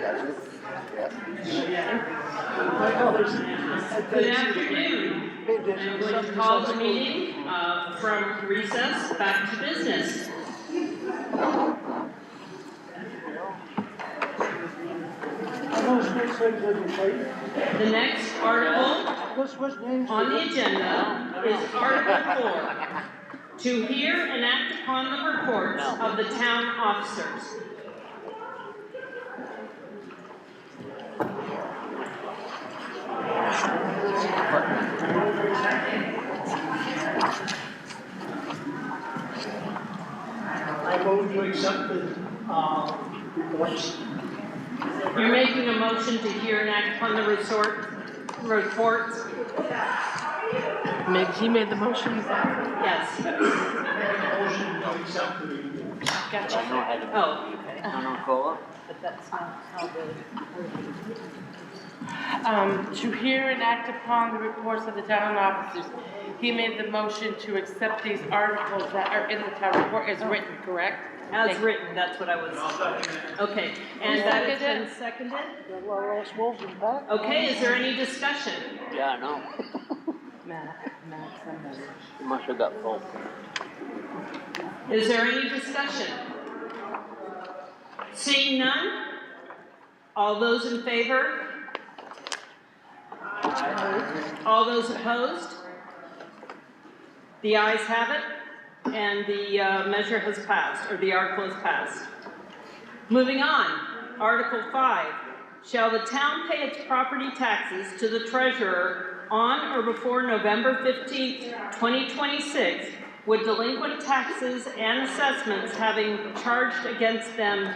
doesn't. Good afternoon. I'm going to call the meeting from recess back to business. The next article on the agenda is Article 4, to hear and act upon the reports of the town officers. I move to accept the reports. You're making a motion to hear and act upon the reports? He made the motion. Yes. Motion to accept the reports. Gotcha. Oh, But that's not how to hear and act upon the reports of the town officers. He made the motion to accept these articles that are in the town report as written, correct? as written, that's what I was. Okay, and that has been seconded? Okay, is there any discussion? Yeah, I know. Matt, somebody. You must have got full. Is there any discussion? Seeing none? All those in favor? All those opposed? The ayes have it, and the measure has passed, or the article has passed. Moving on, Article 5. Shall the town pay its property taxes to the treasurer on or before November 15th, 2026, with delinquent taxes and assessments having charged against them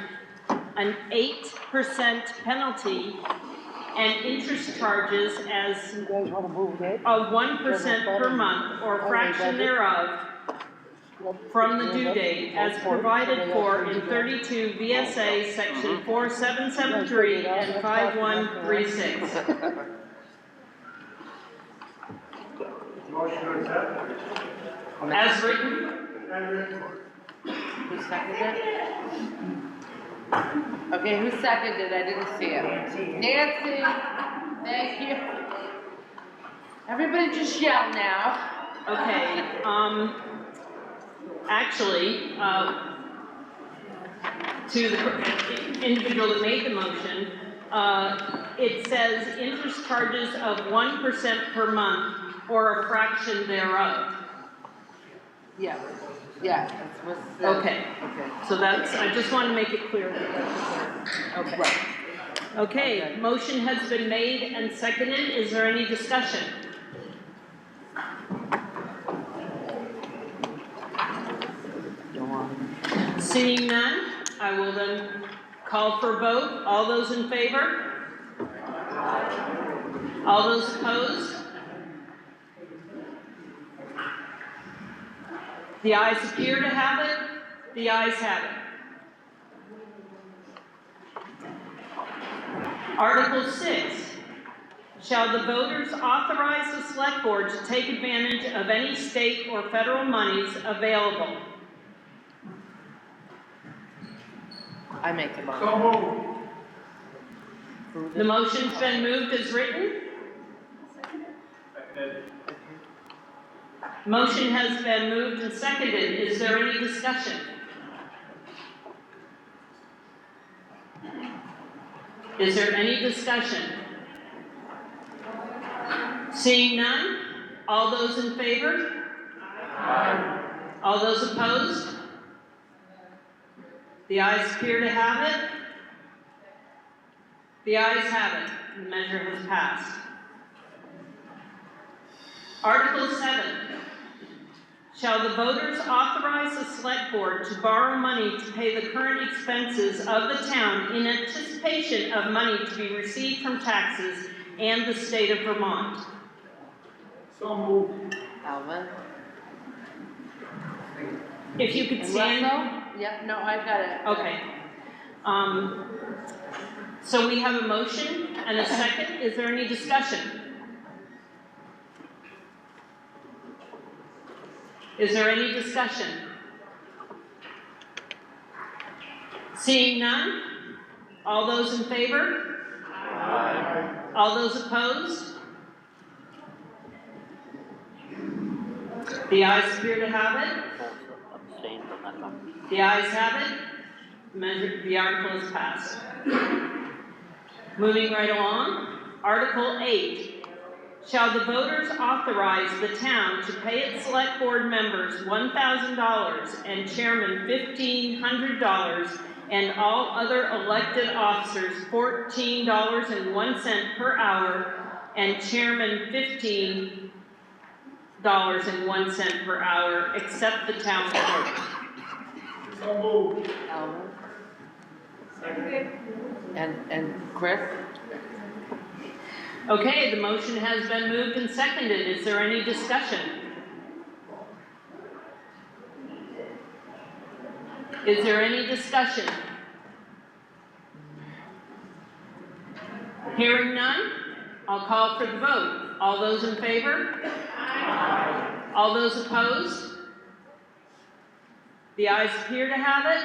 an 8% penalty and interest charges as of 1% per month or fraction thereof from the due date as provided for in 32 VSA section 4773 and 5136. Motion to accept. As written? Who seconded it? Okay, who seconded? I didn't see it. Nancy! Thank you. Everybody just yell now. Okay, actually, to the individual that made the motion, it says interest charges of 1% per month or a fraction thereof. Yeah, that's what's said. Okay, so that's, I just want to make it clear that that's okay. Right. Okay, motion has been made and seconded. Is there any discussion? Seeing none, I will then call for a vote. All those in favor? All those opposed? The ayes appear to have it. The ayes have it. Article 6. Shall the voters authorize the select board to take advantage of any state or federal monies available? I make the motion. So moved. The motion's been moved as written. Motion has been moved and seconded. Is there any discussion? Is there any discussion? Seeing none, all those in favor? Aye. All those opposed? The ayes appear to have it. The ayes have it. The measure has passed. Article 7. Shall the voters authorize the select board to borrow money to pay the current expenses of the town in anticipation of money to be received from taxes and the state of Vermont? So moved. Alvin? If you could And stand. Russell? Yep, no, I got it. Okay. So we have a motion and a second. Is there any discussion? Is there any discussion? Seeing none, All those in favor? Aye. All those opposed? The ayes appear to have it. Abstain from that one. The ayes have it. The article is passed. Moving right along, Article 8. Shall the voters authorize the town to pay its select board members $1,000 and chairman $1,500 and all other elected officers $14.01 per hour and chairman $15.01 per hour, except the town clerk? So moved. Alvin? Second. And Chris? Okay, the motion has been moved and seconded. Is there any discussion? Is there any discussion? Hearing none, I'll call for the vote. All those in favor? Aye. All those opposed? The ayes appear to have it.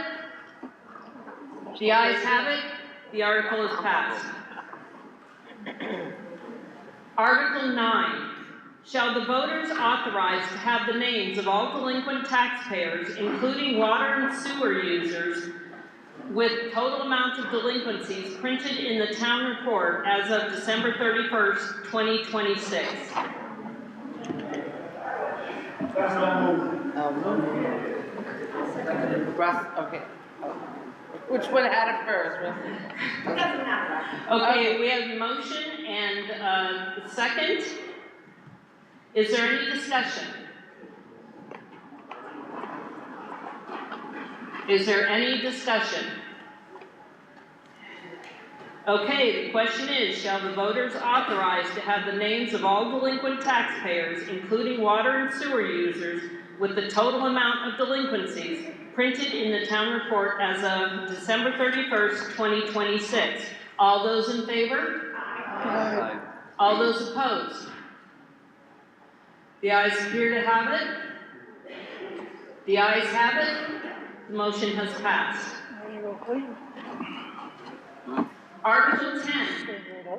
The ayes have it. The article is passed. Article 9. Shall the voters authorize to have the names of all delinquent taxpayers, including water and sewer users, with total amount of delinquencies printed in the town report as of December 31st, 2026? That's so moved. Russ, okay. Which one had it first? Okay, we have a motion and a second. Is there any discussion? Is there any discussion? Okay, the question is, shall the voters authorize to have the names of all delinquent taxpayers, including water and sewer users, with the total amount of delinquencies printed in the town report as of December 31st, 2026? All those in favor? Aye. All those opposed? The ayes appear to have it. The ayes have it. The motion has passed. Article 10.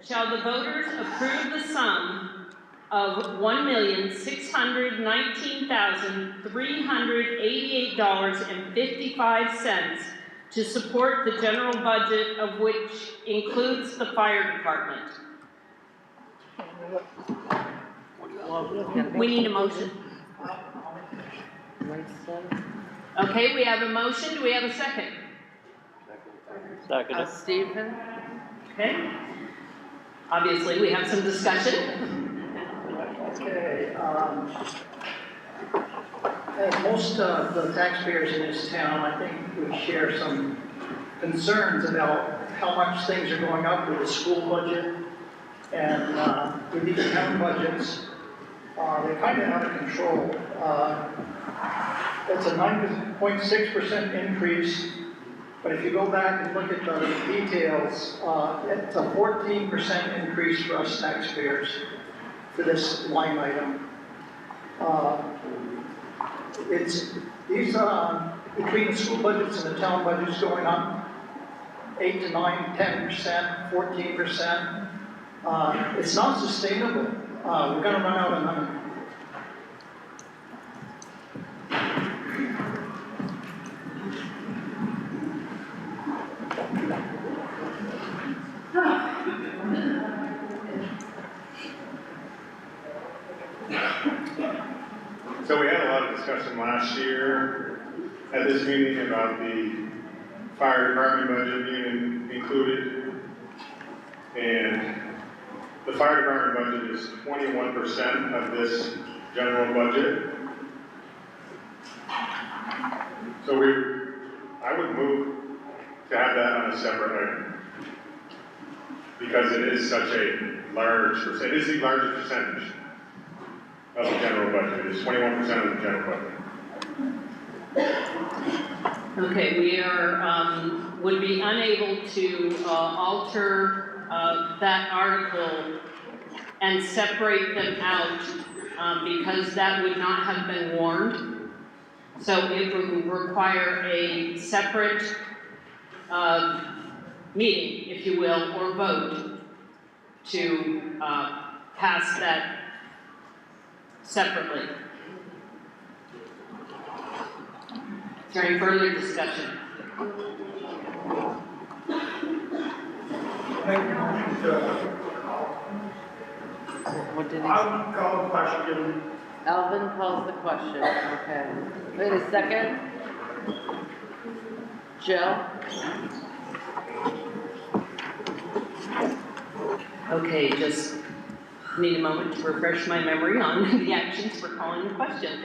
Shall the voters approve the sum of $1,619,388.55 to support the general budget, of which includes the fire department? We need a motion. Okay, we have a motion. Do we have a second? Second. Stephen? Okay. Obviously, we have some discussion. Okay, as most of the taxpayers in this town, I think we share some concerns about how much things are going up with the school budget and with these town budgets. They're kind of out of control. It's a 9.6% increase, but if you go back and look at the details, it's a 14% increase for us taxpayers for this line item. It's these between the school budgets and the town budgets going up 8 to 9, 10%, 14%. It's not sustainable. We're going to run out of money. So we had a lot of discussion last year at this meeting about the fire department budget being included. And the fire department budget is 21% of this general budget. So I would move to have that on a separate item. Because it is such a large percent, it is the largest percentage of the general budget. It's 21% of the general budget. Okay, we are, would be unable to alter that article and separate them out because that would not have been warned. So it would require a separate meeting, if you will, or vote to pass that separately. Is there any further discussion? What did he say? I'll call the question. Alvin calls the question, okay. Wait a second. Jill? Okay, just need a moment to refresh my memory on the actions for calling the question.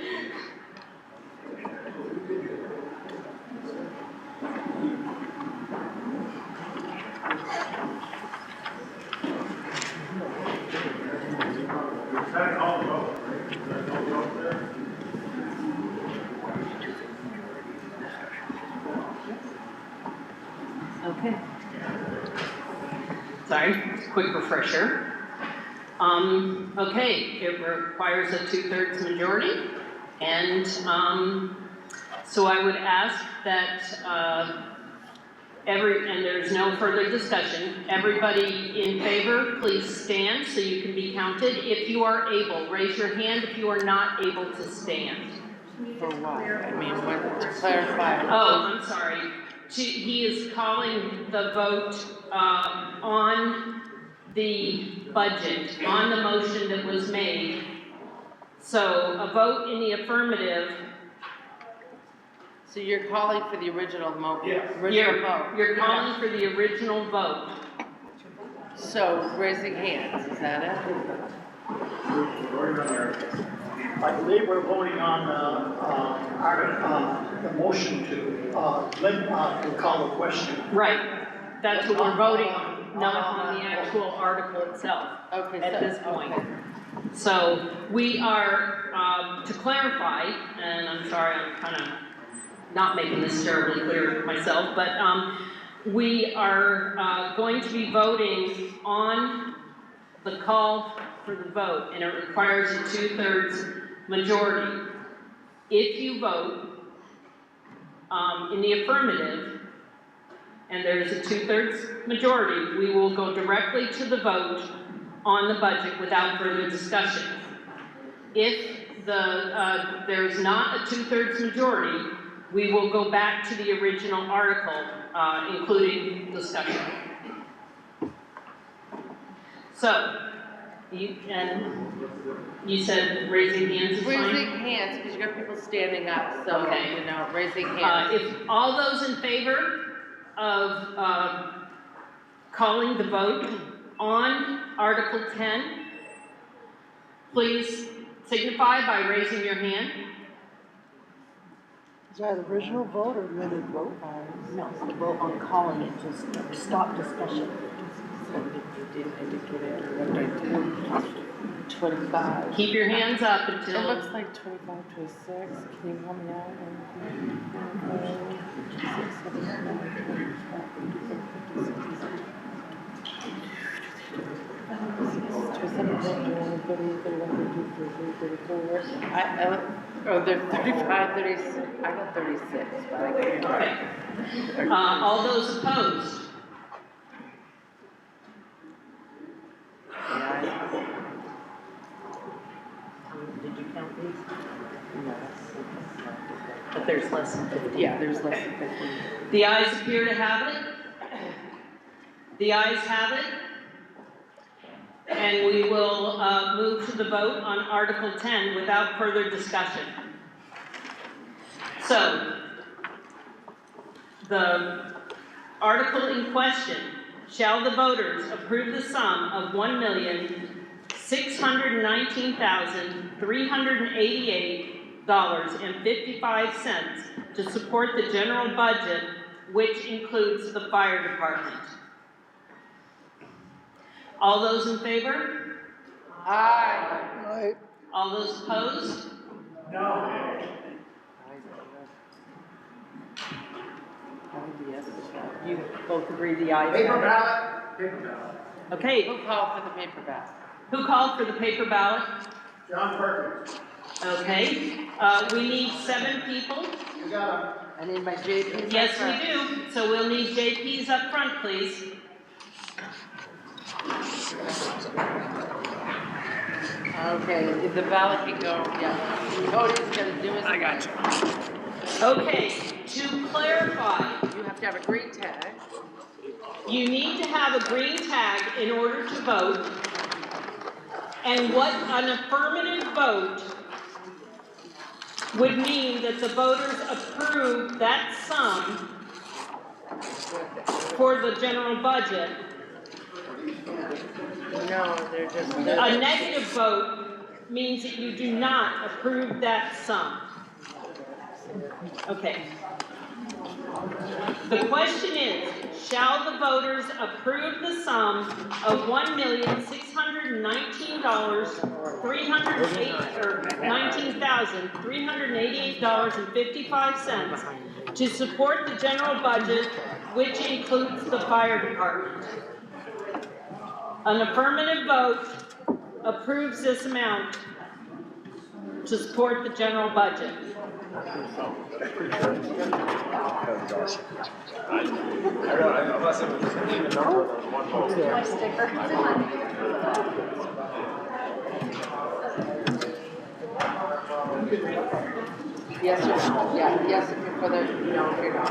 Okay. Sorry, quick refresher. Okay, it requires a 2/3 majority, and so I would ask that and there's no further discussion. Everybody in favor, please stand so you can be counted. If you are able, raise your hand if you are not able to stand. For what? I mean, what, to clarify. Oh, I'm sorry. He is calling the vote on the budget, on the motion that was made. So a vote in the affirmative. So you're calling for the original Yes. original vote? You're calling for the original vote. So raising hands, is that it? I believe we're voting on the motion to call the question. Right. That's what we're voting on, not on the actual article itself Okay, at this point. So we are, to clarify, and I'm sorry, I'm kind of not making this terribly clear myself, but we are going to be voting on the call for the vote, and it requires a 2/3 majority. If you vote in the affirmative, and there's a 2/3 majority, we will go directly to the vote on the budget without further discussion. If there's not a 2/3 majority, we will go back to the original article, including discussion. So, you said raising hands is fine? Raising hands, because you got people standing up, so, Okay. you know, raising hands. If all those in favor of calling the vote on Article 10, please signify by raising your hand. Is that original vote or amended vote? No, it's the vote on calling it, just stop discussion. You didn't indicate it. 25. Keep your hands up It until, looks like 25, 26. Can you help me out? 26, 27, Oh, they're 35, 36. I got 36, but I can't. okay. All those opposed? Did you count these? But there's less than 50. Yeah, there's less than 15. The ayes appear to have it. The ayes have it. And we will move to the vote on Article 10 without further discussion. So, the article in question, shall the voters approve the sum of $1,619,388.55 to support the general budget, which includes the fire department? All those in favor? Aye. Right. All those opposed? No. You both agree the ayes Paper have it? ballot? Paper ballot. Okay, Who called for the paper ballot? who called for the paper ballot? John Perkins. Okay, we need 7 people. You got I need my JPs. Yes, we do. So we'll need JPs up front, please. Okay, the ballot can go, yeah. Cody's gonna do his. I got you. Okay, to clarify, You have to have a green tag. you need to have a green tag in order to vote. And what an affirmative vote would mean that the voters approve that sum for the general budget. No, they're just. A negative vote means that you do not approve that sum. Okay. The question is, shall the voters approve the sum of $19,388.55 to support the general budget, which includes the fire department? An affirmative vote approves this amount to support the general budget. My sticker. Yes, or, yeah, yes, if you're for the, no, if you're not.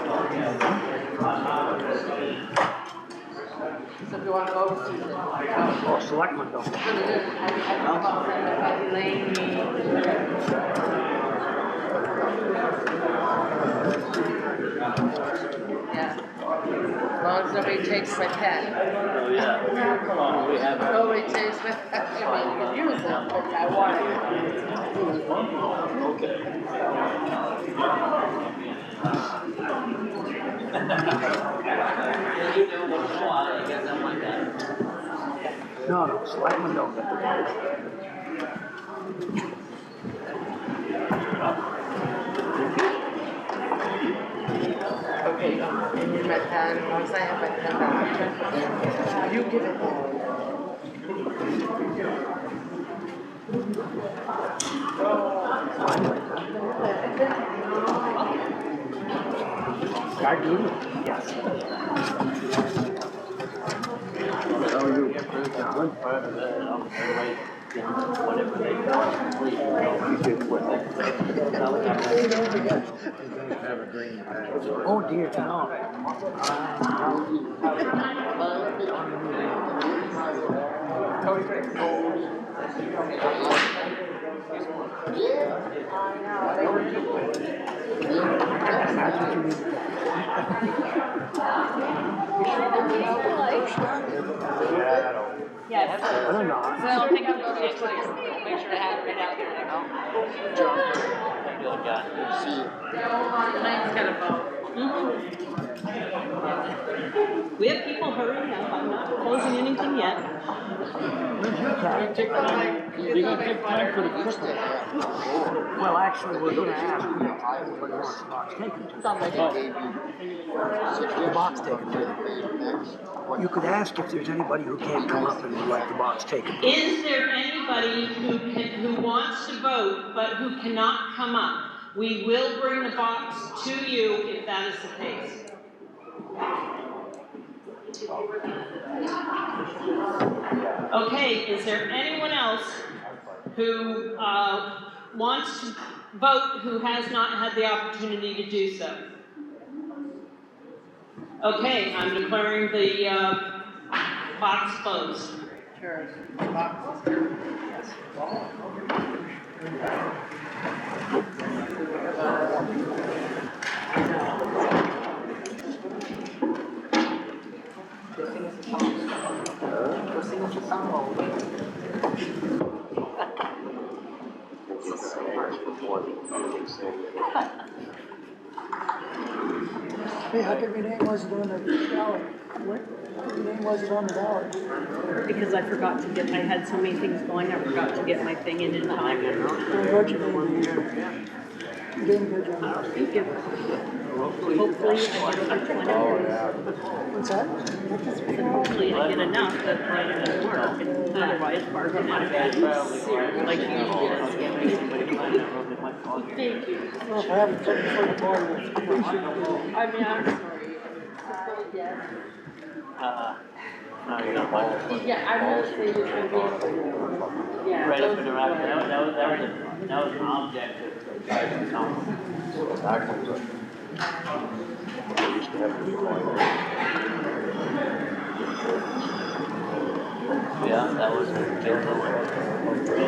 So if you want to vote, Susan. Oh, selectmen don't. Yeah. As long as nobody takes my pen. Oh, yeah. We have it. Nobody takes my pen. I mean, you can use them, but I want it. Okay. No, selectmen don't get the vote. Okay, I need my pen. As long as I have my pen back. You give it. I do, yes. How are you? Whatever they want, please. You did what? Oh dear, no. That's what you need to Yes. I don't know. Well, pick up those next week. Make sure to have it right out there, you know? Good guy. Mine's got a vote. We have people hurrying up. I'm not closing anything yet. Well, actually, we're gonna ask everybody wants the box taken to. The box taken to. You could ask if there's anybody who can't come up and would like the box taken. Is there anybody who wants to vote but who cannot come up? We will bring the box to you if that is the case. Okay, is there anyone else who wants to vote who has not had the opportunity to do so? Okay, I'm declaring the box closed. Sure. Hey, how come your name wasn't on the ballot? What? Your name wasn't on the ballot? Because I forgot to get, I had so many things going, I forgot to get my thing in time. Well, what's your name? You did a good job. Thank you. Hopefully I get enough money. What's that? Hopefully I get enough that I can work, and otherwise bargain out like usually does. Thank you. Well, if I haven't come before the board, we'll appreciate it. I mean, I'm sorry. No, you're not buying. Yeah, I will say that I'm yeah. Right up and around, that was an object of the town. Yeah, that was a killer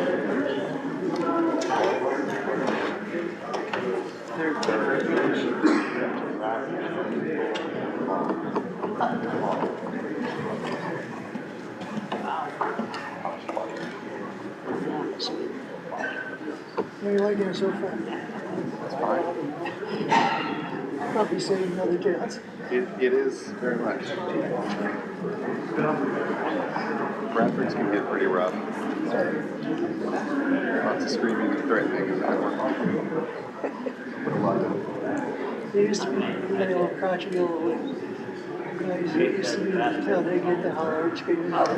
How are you liking it so far? It's fine. Probably saving another chance. It is very much. Bradford's can get pretty rough. Lots of screaming and threatening and that one. They used to be really little crotchety little guys that used to be until they get the holler and screaming. That's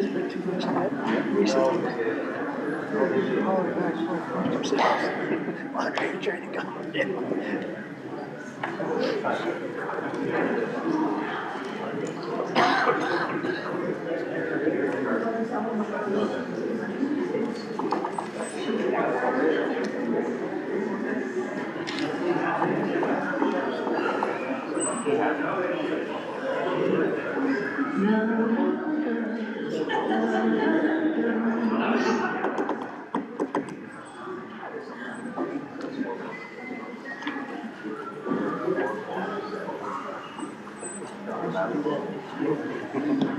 been too much of that recently. They holler back and forth themselves. While they're trying to calm down.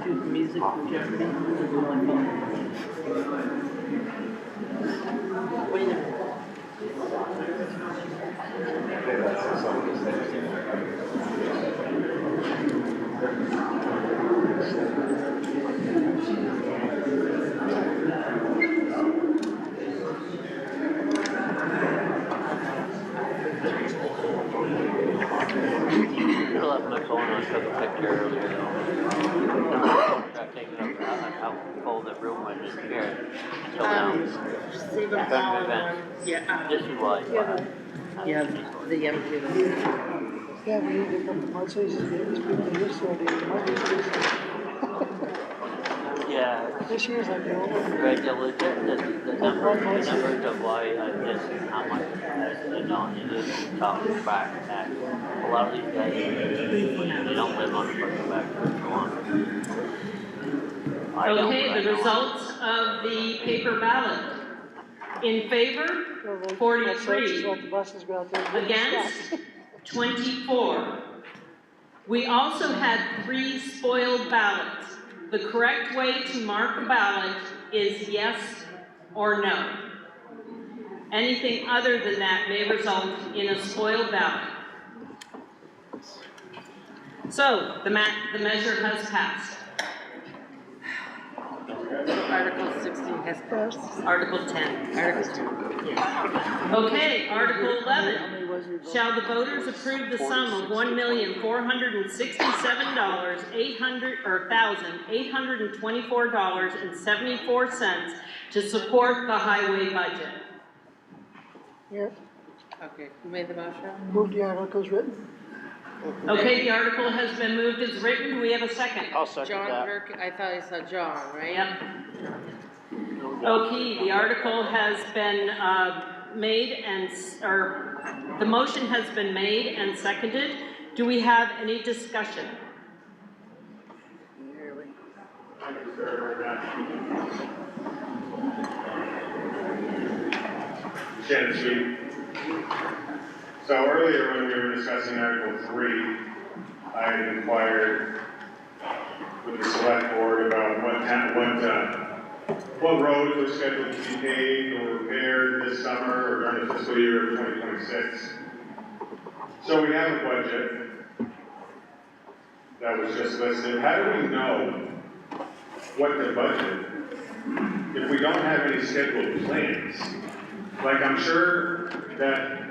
Do the music for Jeopardy. Wait a minute. I left my phone on, took a picture earlier. Got taken up how cold the room was in here. So now, See the event. yeah, This is why. yeah, the empty. Yeah, we need to come to my places, these people this sort Yeah. This year's like the old one. Right, the numbers of why this and how much I don't, it is tough back tax. A lot of these guys, they don't live on the fucking back for long. I don't, Okay, but I the know. results of the paper ballot. In favor, 43. Let the buses go out there and get Against, stuck. 24. We also had 3 spoiled ballots. The correct way to mark a ballot is yes or no. Anything other than that may result in a spoiled ballot. So, the measure has passed. Article 16 has passed. Article 10. Article 10. Okay, Article 11. Shall the voters approve the sum of $1,467,824.74 to support the highway budget? Here, Okay, who made the motion? move the articles written. Okay, the article has been moved as written. Do we have a second? I'll second John that. Perk, I thought you said John, right? Yep. Okay, the article has been made and, or the motion has been made and seconded. Do we have any discussion? Shannon Sweet. So earlier when we were discussing Article 3, I had inquired with the select board about what roads were scheduled to be paved or repaired this summer or during the fiscal year of 2026. So we have a budget that was just listed. How do we know what to budget if we don't have any scheduled plans? Like, I'm sure that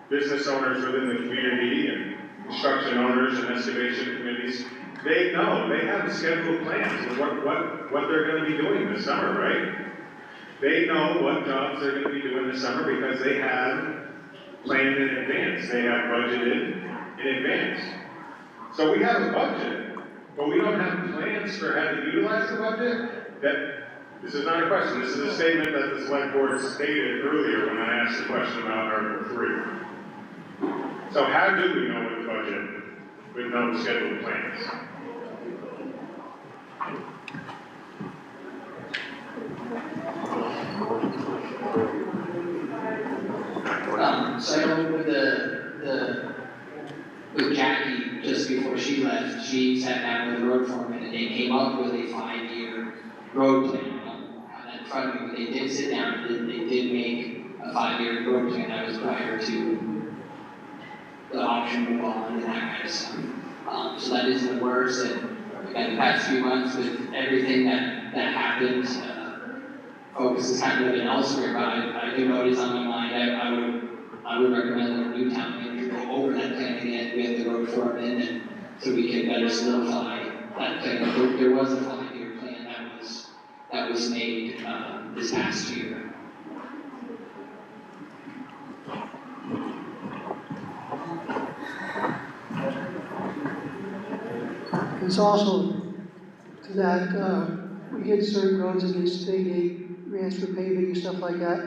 business owners within the community and construction owners and excavation committees, they know, they have scheduled plans of what they're gonna be doing this summer, right? They know what jobs they're gonna be doing this summer because they have planned in advance, they have budgeted in advance. So we have a budget, but we don't have plans for how to utilize the budget. This is not a question, this is a statement that the select board stated earlier when I asked the question about Article 3. So how do we know what the budget with no scheduled plans? So I know with Jackie, just before she left, she sat down with the road foreman and they came up with a 5-year road plan. I don't have that in front of me, but they did sit down and they did make a 5-year road plan that was prior to the auction bond and that kind of stuff. So that is in the works, and in the past few months with everything that happened, focus has kind of been elsewhere, but I do know it is on my mind. I would recommend that our new town manager go over that plan again with the road foreman, and so we can better solidify that plan. There was a 5-year plan that was made this past year. It's also to that, we get certain roads that get state aid grants for paving and stuff like that,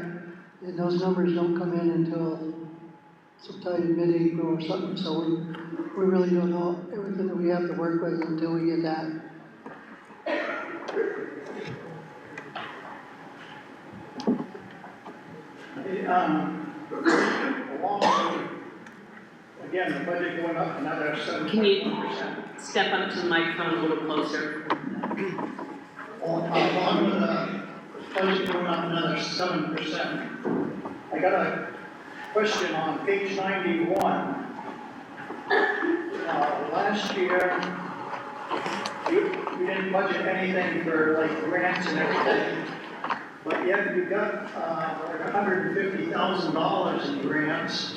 and those numbers don't come in until sometime in mid-April or something, so we really don't know everything that we have to work with until we get that. Again, the budget going up another 7%. Can you step up to the microphone a little closer? Along with the budget going up another 7%. I got a question on page 91. Last year, you didn't budget anything for like grants and everything, but yet you got like $150,000 in grants.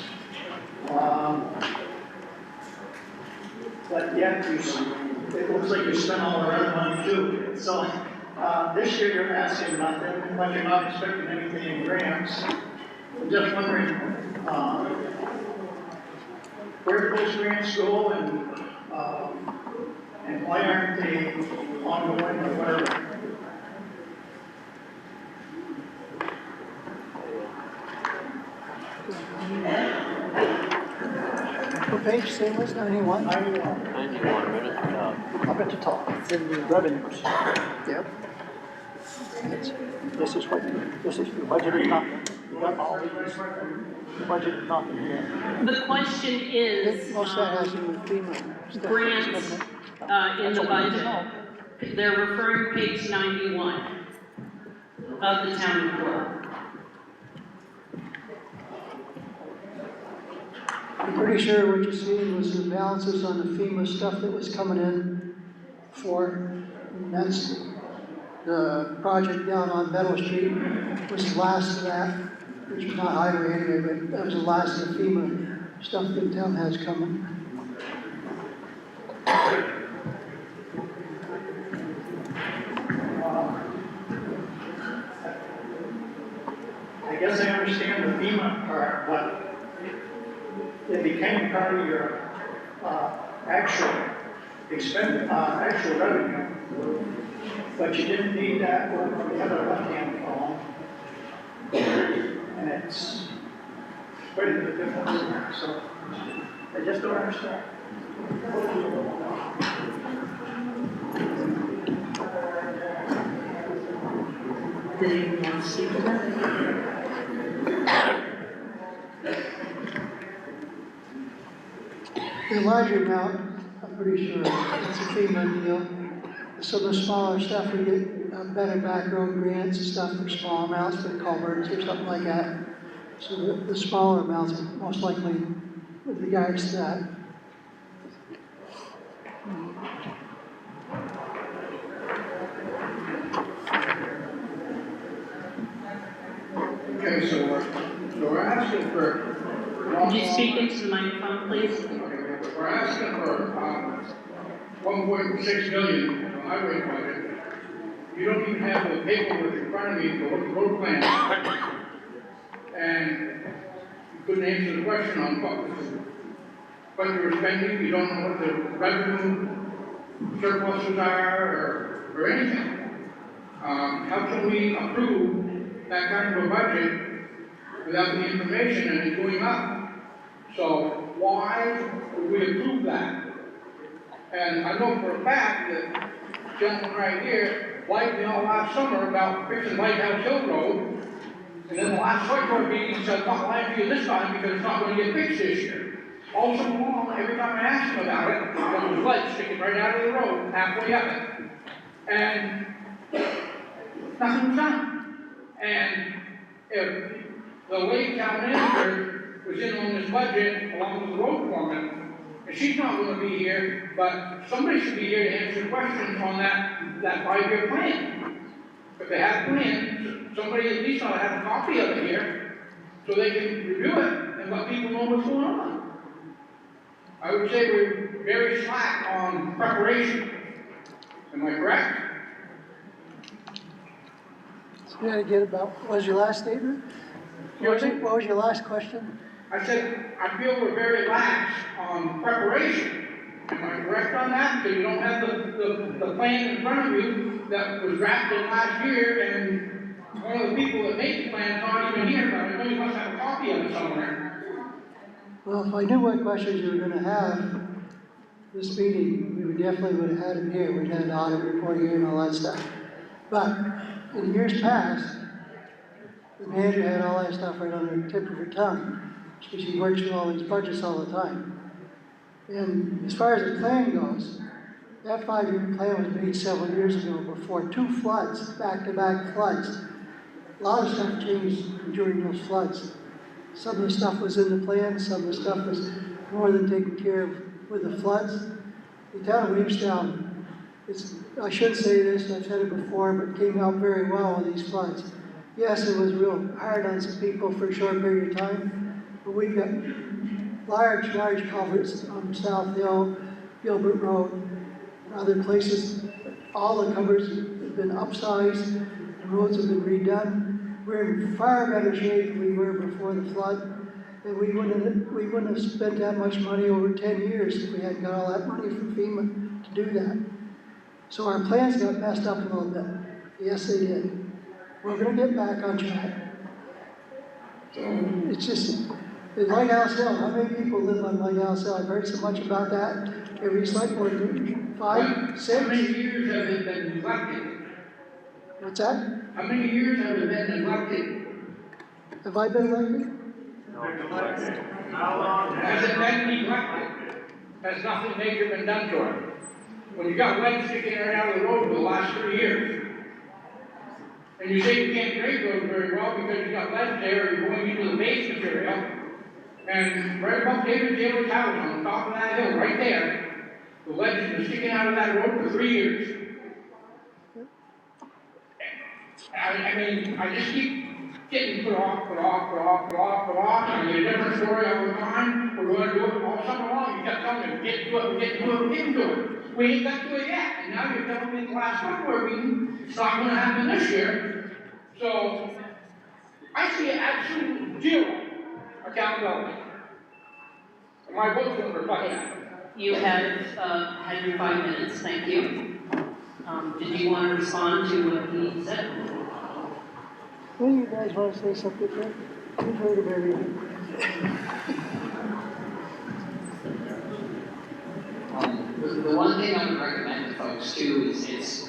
But yet it looks like you spent all the other money too. So this year you're asking nothing, but you're not expecting anything in grants. I'm just wondering where do those grants go and why aren't they ongoing or whatever? What page, same was 91? 91 right at the top. Up at the top, it's in the revenues. Yep. This is the budgeted nothing. You got all these, the budgeted nothing here. The question is, Most of that has to do with FEMA stuff. grants in the budget. They're referring page 91 of the town report. I'm pretty sure what you seen was the balances on the FEMA stuff that was coming in for, and that's the project down on Meadow Street was the last of that, which was not highway anyway, but that was the last of the FEMA stuff that the town has coming. I guess I understand the FEMA part, but it became part of your actual revenue, but you didn't need that for the other left-hand column. And it's quite a bit of difference in there, so I just don't understand. Did anyone want to speak to that? The larger amount, I'm pretty sure it's a FEMA deal. So the smaller stuff, we get better back road grants and stuff for small amounts for culverts or something like that. So the smaller amounts most likely with regards to that. Okay, so we're asking for you speak into the microphone, please? We're asking for, 1.6 million in the highway budget. You don't even have the paperwork in front of you for what the road plan is. And you couldn't answer the question on what you're spending, you don't know what the revenue surpluses are, or anything. How can we approve that kind of a budget without the information and it going up? So why would we approve that? And I know for a fact that gentleman right here liked me all last summer about fixing Lighthouse Hill Road. And then the last select board meeting he said, not lying to you this time because it's not going to get fixed this year. All summer long, every time I asked him about it, there was lead sticking right out of the road, halfway up it. And nothing was done. And if the lady town manager was in on this budget along with the road foreman, and she's not going to be here, but somebody should be here to answer questions on that 5-year plan. If they have a plan, somebody at least ought to have a copy of it here, so they can review it and let people know what's going on. I would say we're very slack on preparation. Am I correct? Say that again about, what was your last statement? What was your last question? I said, I feel we're very lax on preparation. Am I correct on that? Because you don't have the plan in front of you that was drafted last year, and one of the people that made the plan is not even here, but I know you must have a copy of it somewhere. Well, if I knew what questions you were gonna have this meeting, we definitely would have had him here. We'd had an audit report here and all that stuff. But in years past, the manager had all that stuff right on the tip of her tongue, because she works with all these budgets all the time. And as far as the plan goes, that 5-year plan was made several years ago before 2 floods, back-to-back floods. A lot of stuff changed during those floods. Some of the stuff was in the plan, some of the stuff was more than taken care of with the floods. The town of Williamstown, I should say this, I've said it before, but came out very well with these floods. Yes, it was real hard on some people for a short period of time, but we got large culverts on South Hill, Gilbert Road, and other places. All the culverts have been upsized, the roads have been redone. We're in far better shape than we were before the flood, and we wouldn't have spent that much money over 10 years if we hadn't got all that money from FEMA to do that. So our plans got messed up a little bit. Yes, they did. We're gonna get back on track. It's just, the Lighthouse Hill, how many people live on Lighthouse Hill? I've heard so much about that. Every select board, 5, 6? How many years have it been neglected? What's that? How many years have it been neglected? Have I been elected? Has it been neglected? Has nothing major been done to it? When you got lead sticking right out of the road for the last 3 years, and you say you can't grade those very well because you got lead there, or you're going into the base material, and right above David Taylor's house on the top of that hill, right there, the lead has been sticking out of that road for 3 years. I mean, I just keep getting put off, and you get a different story all the time. We're going to do it all summer long. You kept telling me, get to it, we're getting to it. We ain't got to it yet, and now you're telling me the last select board meeting, it's not going to happen this year. So, I see absolute zero accountability. And my vote's going to reflect that. You have had your 5 minutes, thank you. Did you want to respond to what he said? What do you guys want to say something, Rick? You've heard of everything. The one thing I would recommend to folks too is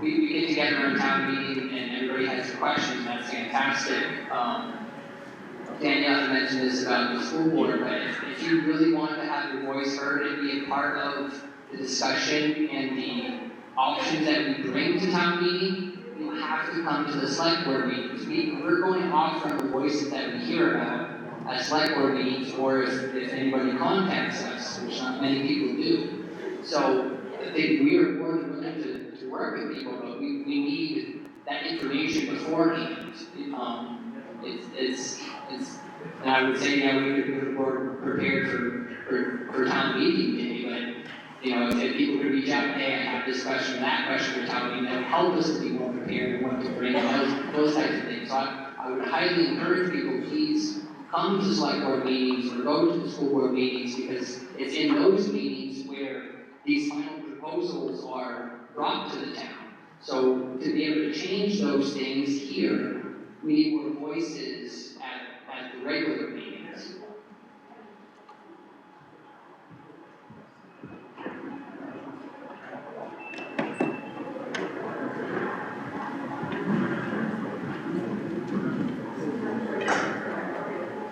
we get together in a town meeting and everybody has questions, that's fantastic. Danielle mentioned this about the school board, but if you really want to have your voice heard and be a part of the discussion and the options that we bring to town meeting, you have to come to the select board meetings. We're going off from the voices that we hear about at select board meetings, or if anybody contacts us, which not many people do. So I think we are more than willing to work with people, but we need that information beforehand. And I would say that we could be more prepared for town meeting day, but, you know, if people could reach out, hey, I have this question, that question for town meeting, that would help us to be more prepared and what to bring, those types of things. So I would highly encourage people, please come to select board meetings or go to the school board meetings, because it's in those meetings where these final proposals are brought to the town. So to be able to change those things here, we need more voices at the regular meetings.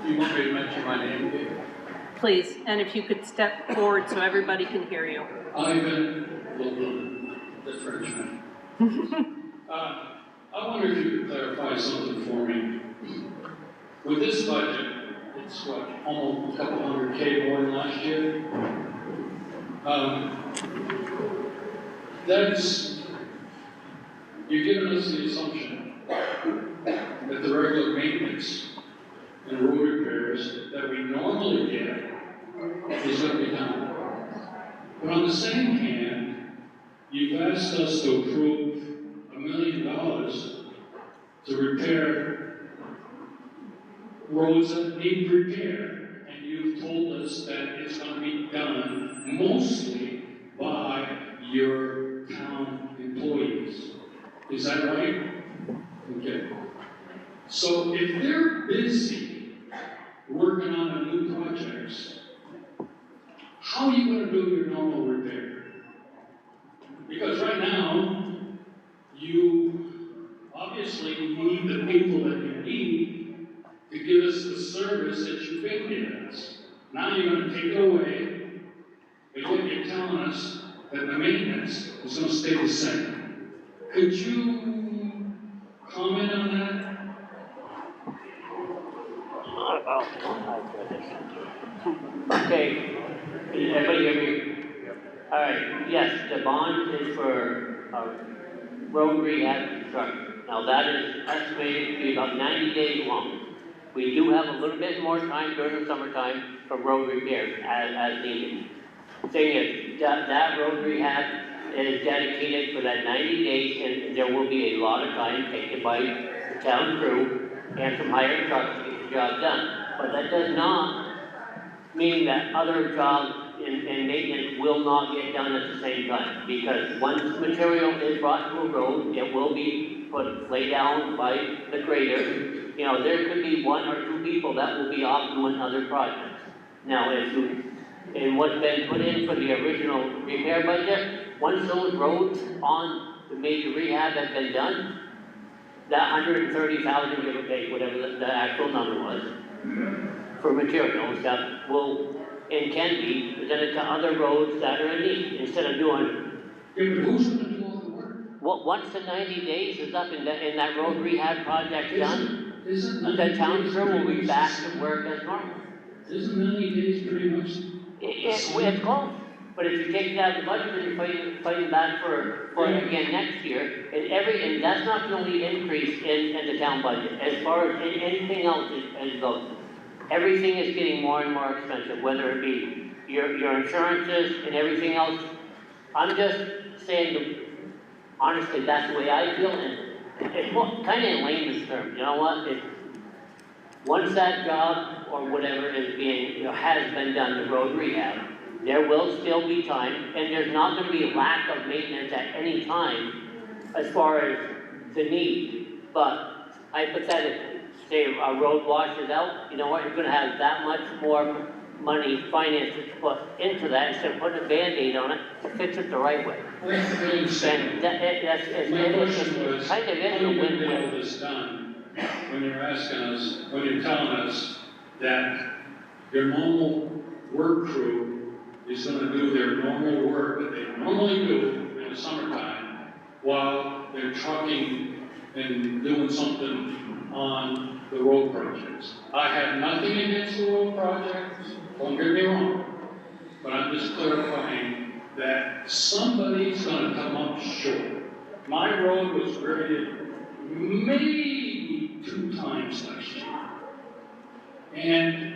Do you want me to mention my name again? Please, and if you could step forward so everybody can hear you. Ivan Logan, the Frenchman. I wonder if you could clarify something for me. With this budget, it's what, almost a couple $100K more than last year? You're giving us the assumption that the regular maintenance and road repairs that we normally get is going to be done. But on the same hand, you've asked us to approve $1 million to repair roads that need repair, and you've told us that it's going to be done mostly by your town employees. Is that right? Okay. So if they're busy working on the new projects, how are you going to do your normal repair? Because right now, you obviously need the people that you need to give us the service that you've been giving us. Now you're going to take it away, and what you're telling us that the maintenance is going to stay the same. Could you comment on that? Okay, everybody hear me? All right, yes, the bond is for road rehab construction. Now that is estimated to be about 90 days long. We do have a little bit more time during the summertime for road repairs as needed. Thing is, that road rehab is dedicated for that 90 days, and there will be a lot of time taken by the town crew and some hired trucks to get the job done. But that does not mean that other jobs in maintenance will not get done at the same time. Because once material is brought to a road, it will be laid down by the grader. You know, there could be 1 or 2 people that will be off doing other projects. Now, and what's been put in for the original repair budget, once those roads on the major rehab have been done, that 130,000, give or take, whatever the actual number was, for material and stuff, will and can be presented to other roads that are in need, instead of doing. Yeah, but who's going to do all the work? Once the 90 days is up and that road rehab project done, Isn't the town crew will be back to work as normal. Isn't 90 days pretty much? It's close, but if you take it out of the budget and you're fighting back for it again next year, and that's not the only increase in the town budget, as far as anything else as goes. Everything is getting more and more expensive, whether it be your insurances and everything else. I'm just saying, honestly, that's the way I feel, and it's kind of in layman's terms. You know what? Once that job or whatever is being, has been done, the road rehab, there will still be time, and there's not going to be a lack of maintenance at any time as far as the need. But hypothetically, say a road washes out, you know what, you're going to have that much more money, finances to put into that instead of putting a Band-Aid on it to fix it the right way. Well, that's the thing. And My question was, kind of how is are a you going to get win-win. all this done when you're asking us, when you're telling us that your normal work crew is going to do their normal work that they normally do in the summertime while they're trucking and doing something on the road projects? I have nothing against the road projects, don't get me wrong, but I'm just clarifying that somebody's gonna come up short. My road was graded maybe 2 times last year. And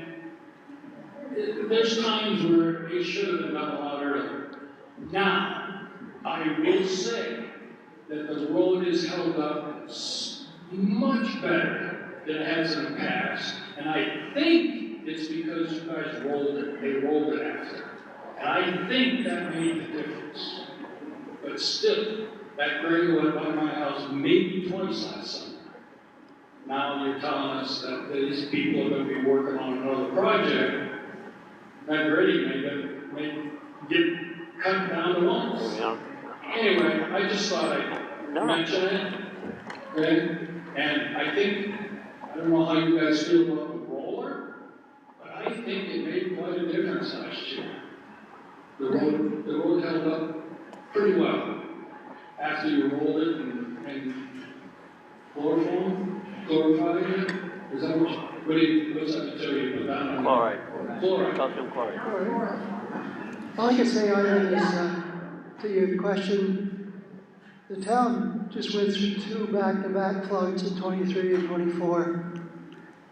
there's times where it should have been done a lot earlier. Now, I will say that the road is held up much better than it has in the past. And I think it's because you guys rolled it, they rolled it after. And I think that made the difference. But still, that grader went by my house maybe twice last summer. Now you're telling us that these people are gonna be working on another project. That grading may get cut down to once. Anyway, I just thought I'd mention it, okay? And I think, I don't know how you guys feel about the roller, but I think it made quite a difference last year. The road held up pretty well after you rolled it and chlorified it. Is that what's that material you put down on? Chloride. Chloride. Calcium chloride. All I can say on that is, to your question, the town just went through 2 back-to-back floods in 23 and 24.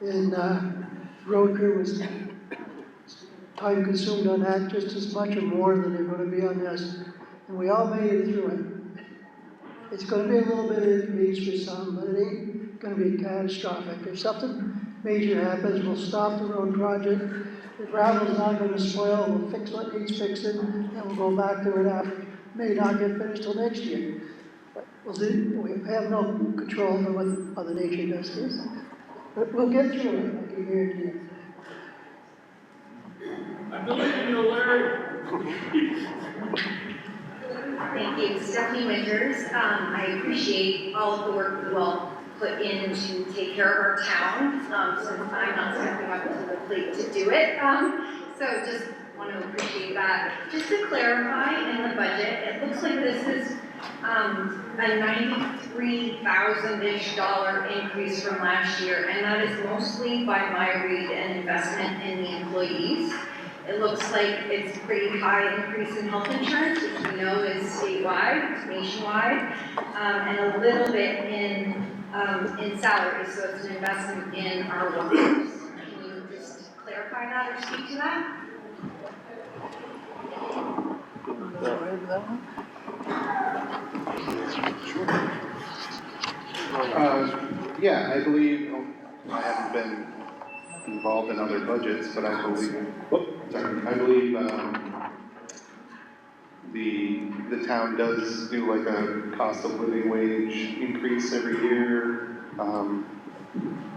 And road crew was time consumed on that just as much or more than they're gonna be on this. And we all made it through it. It's gonna be a little bit of inconvenience for some, but it ain't gonna be catastrophic. If something major happens, we'll stop the road project. The gravel's not gonna spoil, we'll fix what needs fixing, and we'll go back to it after. May not get finished till next year. But we have no control over what Mother Nature does to us. But we'll get through it, I can guarantee you. I believe in you, Larry. Thank you, Stephanie Winters. I appreciate all of the work you all put in to take care of our town, since I'm not stepping up to the plate to do it. So just want to appreciate that. Just to clarify, in the budget, it looks like this is a $93,000-ish increase from last year, and that is mostly by my read and investment in the employees. It looks like it's a pretty high increase in health insurance, which we know is statewide, nationwide, and a little bit in salaries, so it's an investment in our workforce. Can you just clarify that or speak to that? Yeah, I believe, I haven't been involved in other budgets, but I believe, I believe the town does do like a cost of living wage increase every year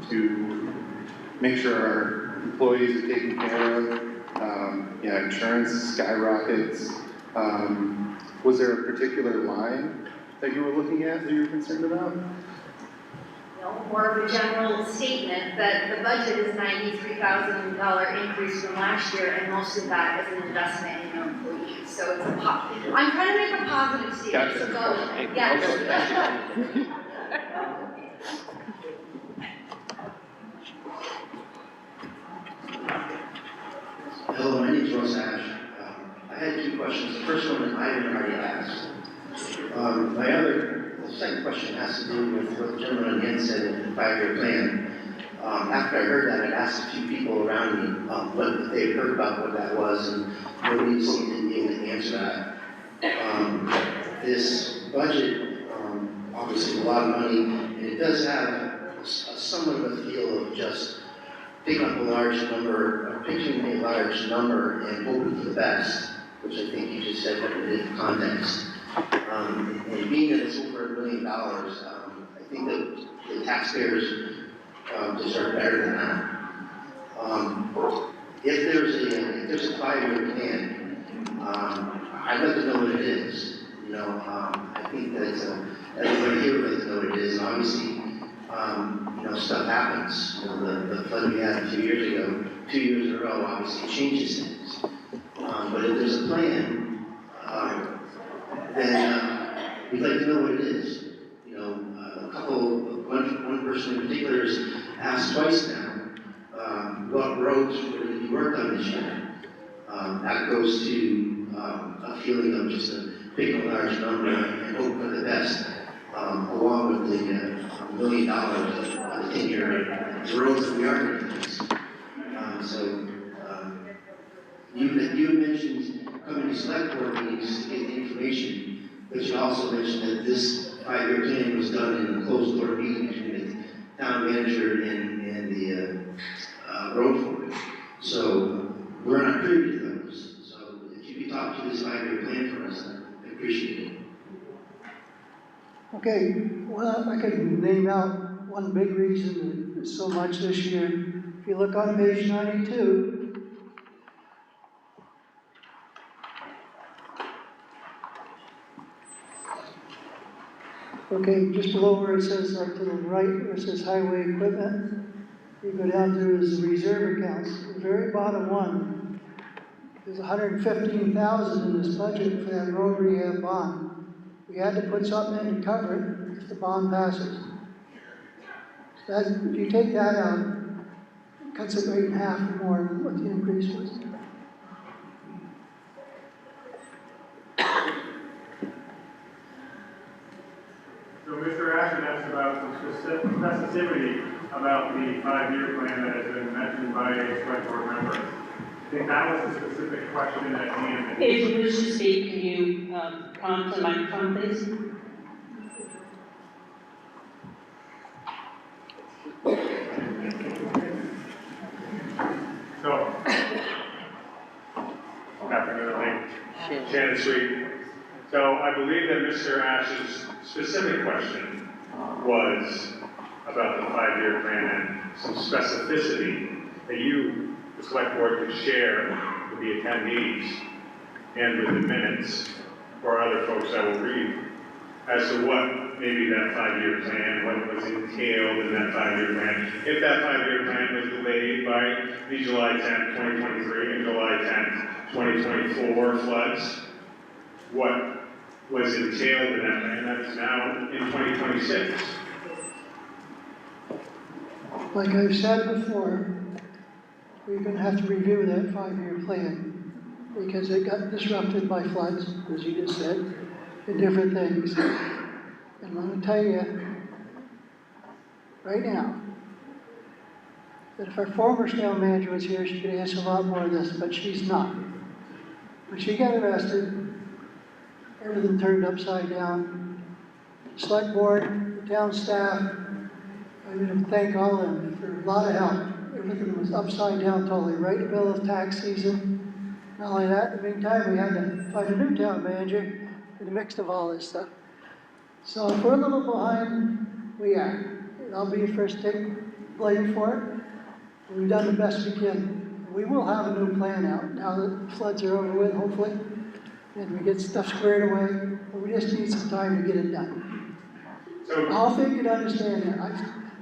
to make sure our employees are taken care of. Yeah, insurance skyrockets. Was there a particular line that you were looking at that you were concerned about? More of a general statement that the budget is $93,000 increase from last year, and most of that is an investment in your employees. So it's I'm trying to make a positive statement. So go with it. Yes. Hello, my name is Russ Ash. I had 2 questions. The first one I had already asked. The second question has to do with what the gentleman on the end said in the 5-year plan. After I heard that, I asked a few people around me what they had heard about what that was, and nobody seemed to be able to answer that. This budget, obviously, is a lot of money, and it does have somewhat of a feel of just picking up a large number, picking a large number and hoping for the best, which I think you just said in a different context. And being that it's over $1 million, I think that the taxpayers deserve better than that. If there's a 5-year plan, I'd like to know what it is. I think that everybody here would like to know what it is. And obviously, stuff happens. The flood we had a few years ago, 2 years in a row, obviously changes things. But if there's a plan, then we'd like to know what it is. One person in particular has asked twice now, what roads were going to be worked on this year. That goes to a feeling of just picking a large number and hope for the best, along with the $1 million of the 10-year roads that we are going to fix. So, you mentioned coming to select board meetings to get the information, but you also mentioned that this 5-year plan was done in a closed door meeting between the town manager and the road foreman. So we're not privy to those. So if you could talk to this 5-year plan for us, I appreciate it. Okay, well, I could name out one big reason that it's so much this year. If you look on page 92, okay, just below where it says, like to the right, where it says highway equipment, you go down to his reserve accounts, the very bottom one, there's 115,000 in this budget for that road rehab bond. We had to put something in to cover it if the bond passes. That, if you take that out, it cuts it right in half or more than what the increase was. So Mr. Ashton asked about some specificity about the 5-year plan that has been mentioned by a select board member. I think that was a specific question at hand. If you wish to speak, can you come to the microphone, please? So, afternoon, Shannon Street. So I believe that Mr. Ash's specific question was about the 5-year plan and some specificity that you, the select board, could share with the attendees and with the minutes for other folks that will read as to what maybe that 5-year plan, what was entailed in that 5-year plan. If that 5-year plan was delayed by the July 10th, 2023 and July 10th, 2024 floods, what was entailed in that plan that is now in 2026? Like I've said before, we're going to have to review that 5-year plan because it got disrupted by floods, as you just said, and different things. And I'm going to tell you right now that if our former town manager was here, she could answer a lot more of this, but she's not. When she got arrested, everything turned upside down. Select board, the town staff, I want to thank all of them for a lot of help. Everything was upside down totally, right in the middle of tax season. Not only that, in the meantime, we had to find a new town manager in the mix of all this stuff. So if we're a little behind, we are. And I'll be the first to take blame for it. We've done the best we can. We will have a new plan out now that the floods are over with, hopefully, and we get stuff squared away. But we just need some time to get it done. So, I hope you can understand that. I've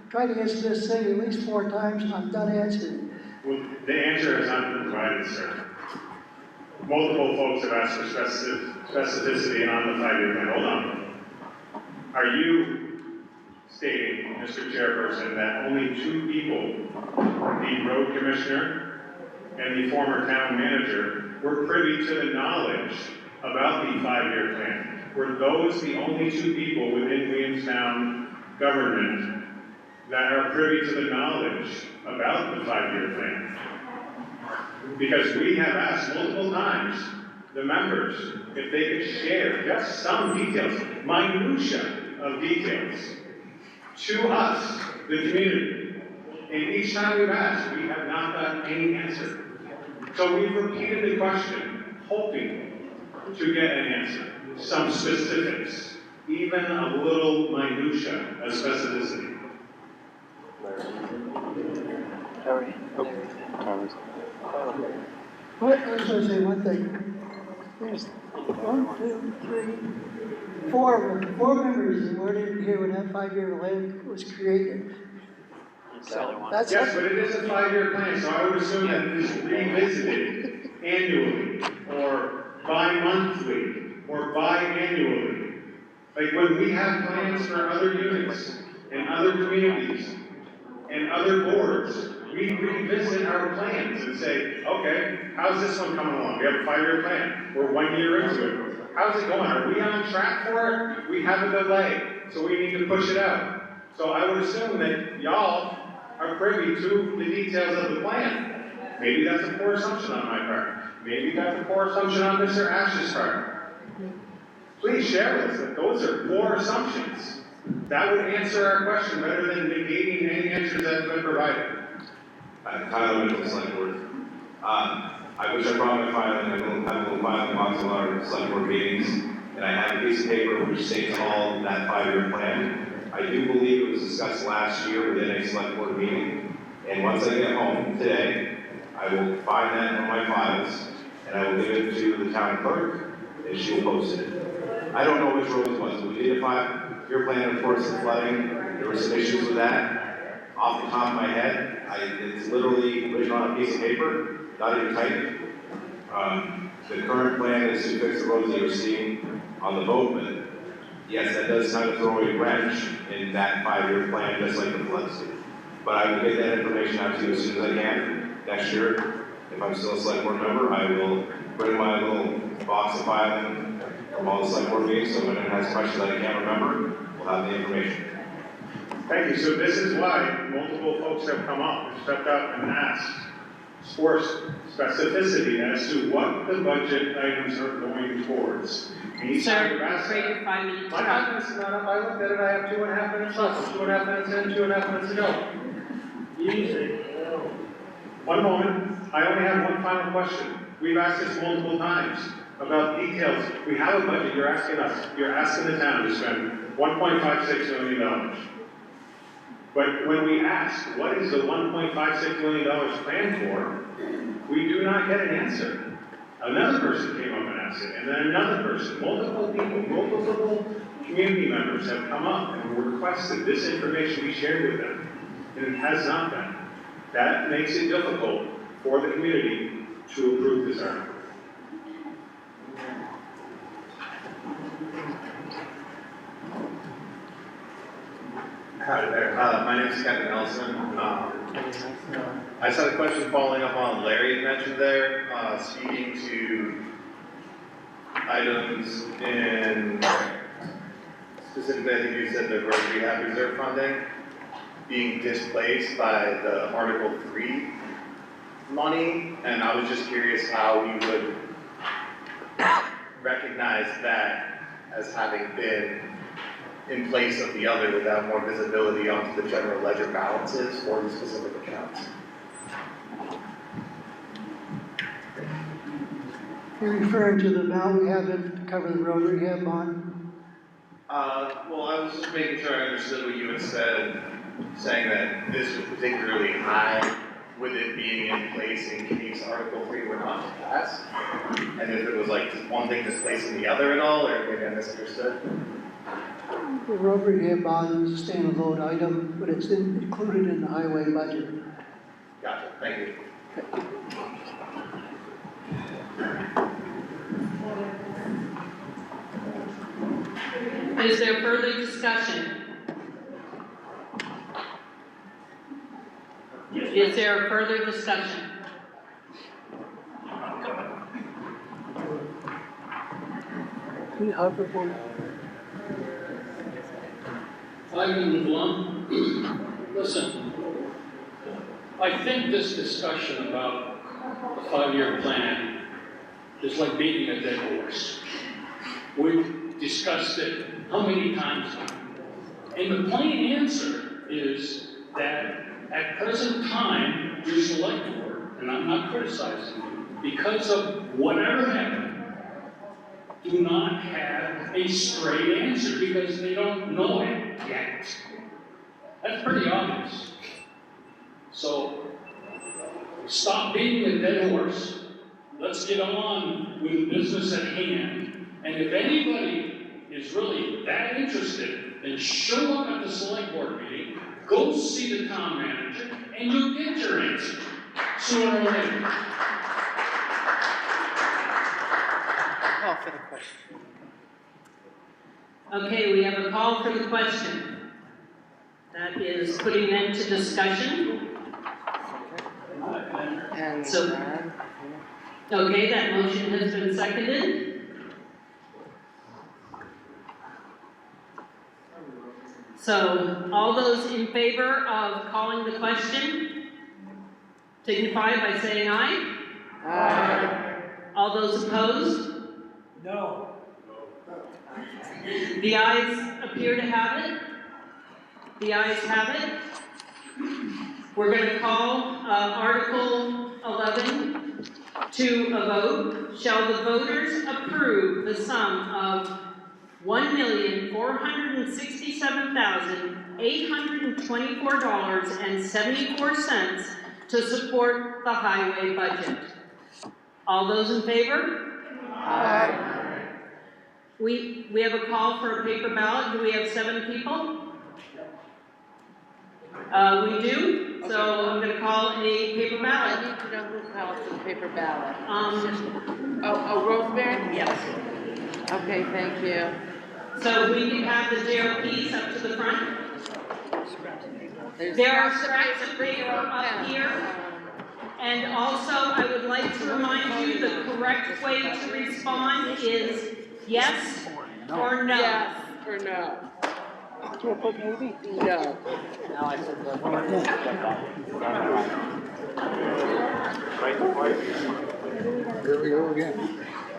tried to answer this thing at least 4 times, and I'm done answering. well, the answer has not been provided, sir. Multiple folks have asked for specificity on the 5-year plan. Hold on. Are you stating, Mr. Chairperson, that only 2 people, the road commissioner and the former town manager, were privy to the knowledge about the 5-year plan? Were those the only 2 people within Williamstown government that are privy to the knowledge about the 5-year plan? Because we have asked multiple times the members if they could share just some details, minutia of details, to us, the community. And each time we've asked, we have not gotten any answer. So we've repeated the question, hoping to get an answer, some specifics, even a little minutia of specificity. Sorry. What, I was going to say one thing. There's 1, 2, 3, 4 members that weren't even here when that 5-year plan was created. So that's Yes, but it is a 5-year plan, so I would assume that it is revisited annually, or bi-monthly, or biannually. Like when we have plans for other units, and other communities, and other boards, we revisit our plans and say, okay, how's this one coming along? We have a 5-year plan. We're 1 year into it. How's it going? Are we on track for it? We have a delay, so we need to push it out. So I would assume that y'all are privy to the details of the plan. Maybe that's a poor assumption on my part. Maybe that's a poor assumption on Mr. Ash's part. Please share with us that those are poor assumptions. That would answer our question better than negating any answers that have been provided. Kyle Mitchell, Select Board. I wish I brought my filing. I don't have a little filing box in our Select Board meetings, and I have a piece of paper which states all that 5-year plan. I do believe it was discussed last year within a Select Board meeting, and once I get home today, I will find that in my files, and I will give it to the town clerk, and she will post it. I don't know which roads it was, but we did a 5-year plan, of course, the flooding. There were some issues with that. Off the top of my head, it's literally written on a piece of paper, not even typed. The current plan is to fix the roads that you're seeing on the vote, but yes, that does kind of throw a wrench in that 5-year plan, just like the floods did. But I will get that information out to you as soon as I can. Next year, if I'm still a Select Board member, I will bring my little box of filing from all the Select Board meetings, so when it has questions that I can't remember, we'll have the information. Thank you. So this is why multiple folks have come up and stepped up and asked for specificity as to what the budget items are going towards. Sir, I'm afraid your 5 minutes My are 5 up. minutes is not up. I looked at it, I have 2.5 minutes left. 2.5 minutes in, 2.5 minutes to go. Easy. One moment. I only have one final question. We've asked this multiple times about details. We have a budget. You're asking the town to spend $1.56 million. But when we ask, what is the $1.56 million planned for, we do not get an answer. Another person came up and asked it, and then another person, multiple people, multiple community members have come up and requested this information be shared with them, and it has not been. That makes it difficult for the community to approve this article. Hi there, my name is Kevin Nelson. I just had a question following up on Larry mentioned there, speaking to items in, specifically I think you said the road rehab reserve funding being displaced by the Article 3 money, and I was just curious how you would recognize that as having been in place of the other without more visibility onto the general ledger balances for the specific accounts. You're referring to the amount we have in to cover the road rehab bond? Well, I was just making sure I understood what you had said, saying that this was particularly high with it being in place in case Article 3 were not to pass, and if it was like one thing displacing the other at all, or maybe I misunderstood. The road rehab bond is a standalone item, but it's included in the highway budget. Gotcha, thank you. Is there further discussion? Is there further discussion? Alderman Blum, listen, I think this discussion about the 5-year plan is like beating a dead horse. We've discussed it how many times now? And the plain answer is that at present time, your select board, and I'm not criticizing you, because of whatever happened, do not have a straight answer because they don't know it yet. That's pretty obvious. So, stop beating a dead horse. Let's get on with the business at hand. And if anybody is really that interested, then show up at the select board meeting, go see the town manager, and you'll get your answer sooner or later. Call for the question. Okay, we have a call for the question. That is putting an end to discussion. And So, okay, that motion has been seconded. So, all those in favor of calling the question? signify by saying aye. Aye. All those opposed? No. The ayes appear to have it. The ayes have it. We're going to call Article 11 to a vote. Shall the voters approve the sum of $1,467,824.74 to support the highway budget? All those in favor? Aye. We have a call for a paper ballot. Do we have 7 people? We do, so I'm gonna call a paper I ballot. need to know who calls the paper ballot. Oh, Rosemary? Yes. Okay, thank you. So we can have the JRPs up to the front. There are scraps of paper up here. And also, I would like to remind you, the correct way to respond is yes or no. Yes or no? Do I put maybe? No. Now I said that. Here we go again.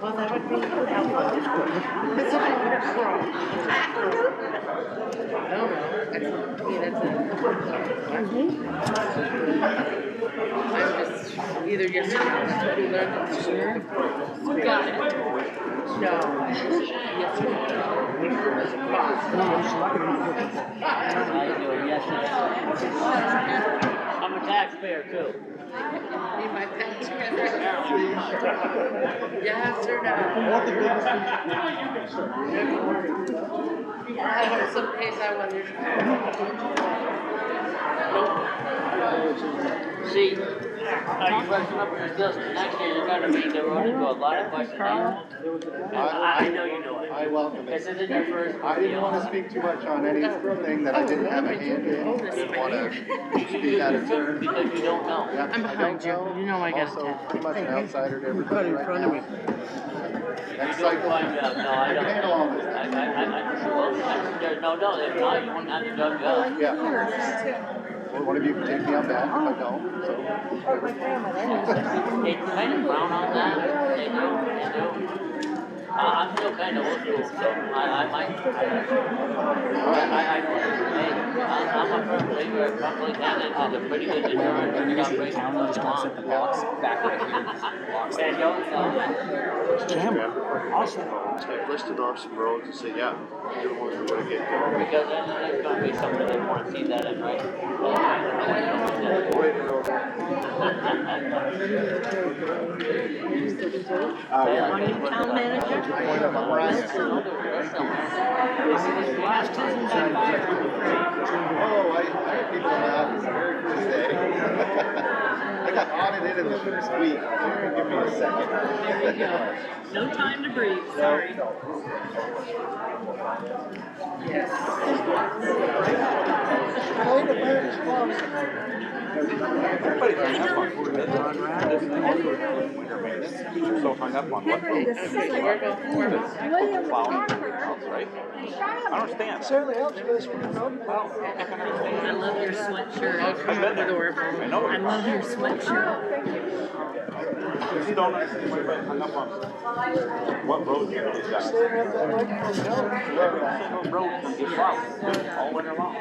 Well, that would be helpful. It's a crow. No, that's I'm just either yes or no. That's what we learned in school. Got it. No. Yes or no. I'm a taxpayer too. Need my pen together. Yes or no? I have some case I wonder. See, are you brushing up your skills? Next year you're gonna make the road into a lot of questions. I know you know it. I welcome This it. isn't your first. I didn't want to speak too much on anything that I didn't have a hand in. I didn't want to speak out of turn. Because you don't know. Yeah, I'm behind you. You know I got also that. pretty much an outsider to everybody right now. Next cycle, I I know, I can handle all this. there's no doubt, if not, you wouldn't have to jump up. Yeah. Well, one of you can take me on back if I don't, so. They kind of frown on that, they do. I'm still kind of old school, so I might, I'm a firm believer of public candidates is a pretty good deterrent when you got breaking stuff along. And don't know. I've listed off some roads and say, yeah, you're the ones who want to get going. Because then there's gonna be somebody that wanna see that in, right? Town manager? Oh, I had people in the office the very first day. I got audited in the first week. Give me a second. No time to breathe, sorry. Yes. Everybody hung up on so hung up on what? Right? I don't understand. Certainly helps you guys. I love your sweatshirt. I've been there. I know. I love your sweatshirt. You don't understand why everybody hung up on what road you really got. Every single road can get plowed all winter long.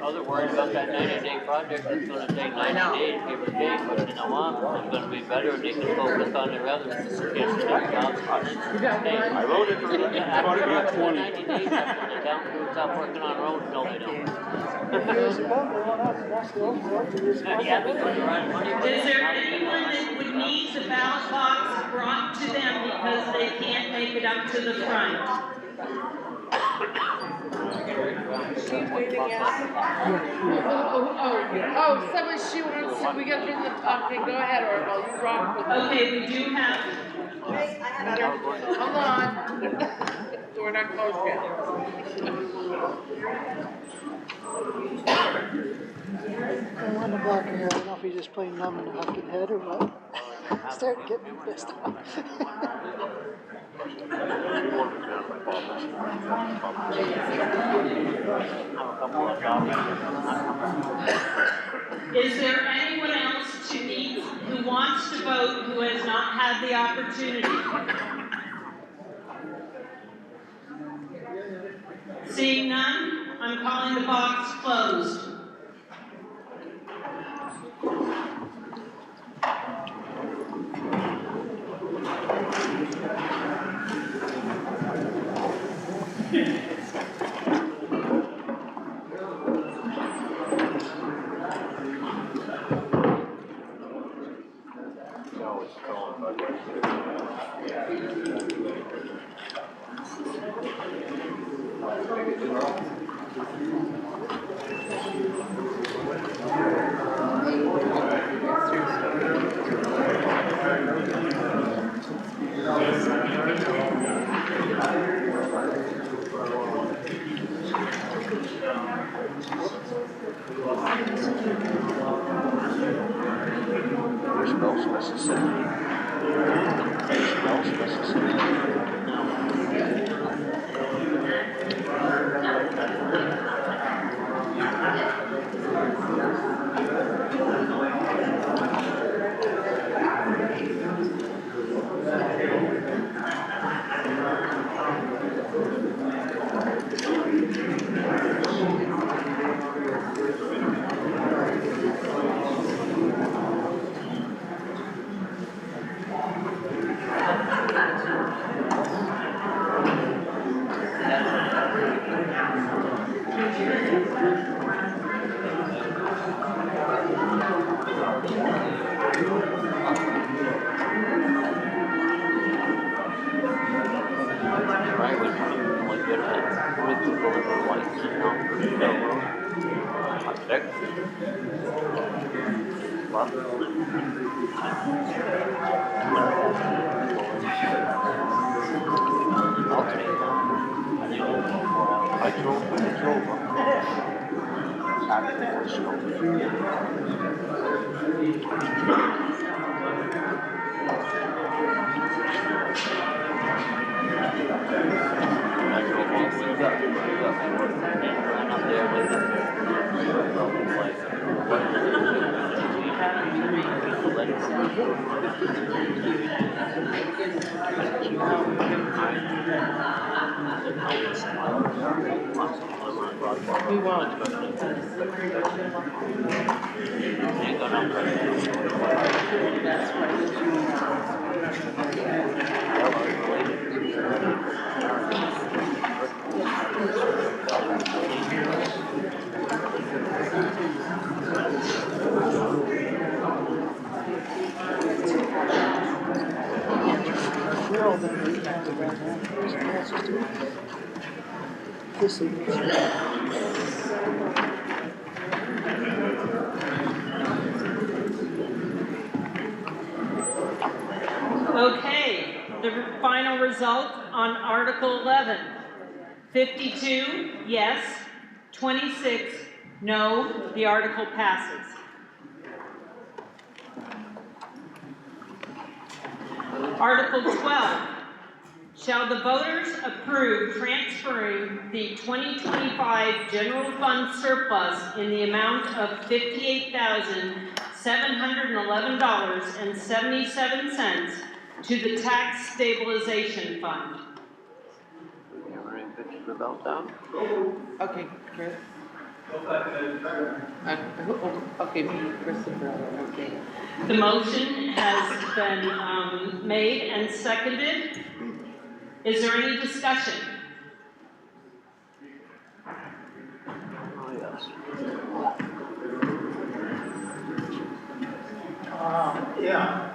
Other worried about that 90-day project that's gonna take 90 days, give or take, but you know what? It's gonna be better if they can focus on their other jobs. I wrote it for After 20. 90 days, after the town crew stop working on roads, no, they don't. Yeah, because you're on money. Is there anyone that would need the ballot box brought to them because they can't make it up to the front? Oh, someone she wants to, we gotta bring the, okay, go ahead, Oracle, you rock with it. Okay, we do have, Hold on. We're not closed yet. I want to block her. I don't know if he's just playing numb in the fucking head or what. Start getting me pissed off. is there anyone else to need who wants to vote who has not had the opportunity? Seeing none, I'm calling the box closed. We won't. We're all done with that. That's just it. This Okay, the final result on Article 11. 52 yes, 26 no, the article passes. Article 12. Shall the voters approve transferring the 2025 general fund surplus in the amount of $58,711.77 to the tax stabilization fund? Okay, Chris. Okay, Christopher, okay. The motion has been made and seconded. Is there any discussion? Yeah.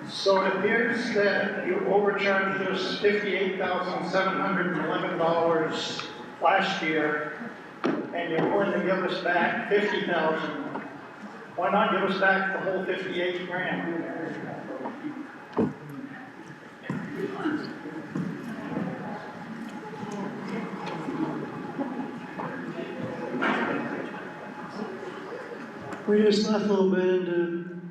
So it appears that you overcharged us $58,711 last year, and you're going to give us back $50,000. Why not give us back the whole 58 grand? We just left a little bit into,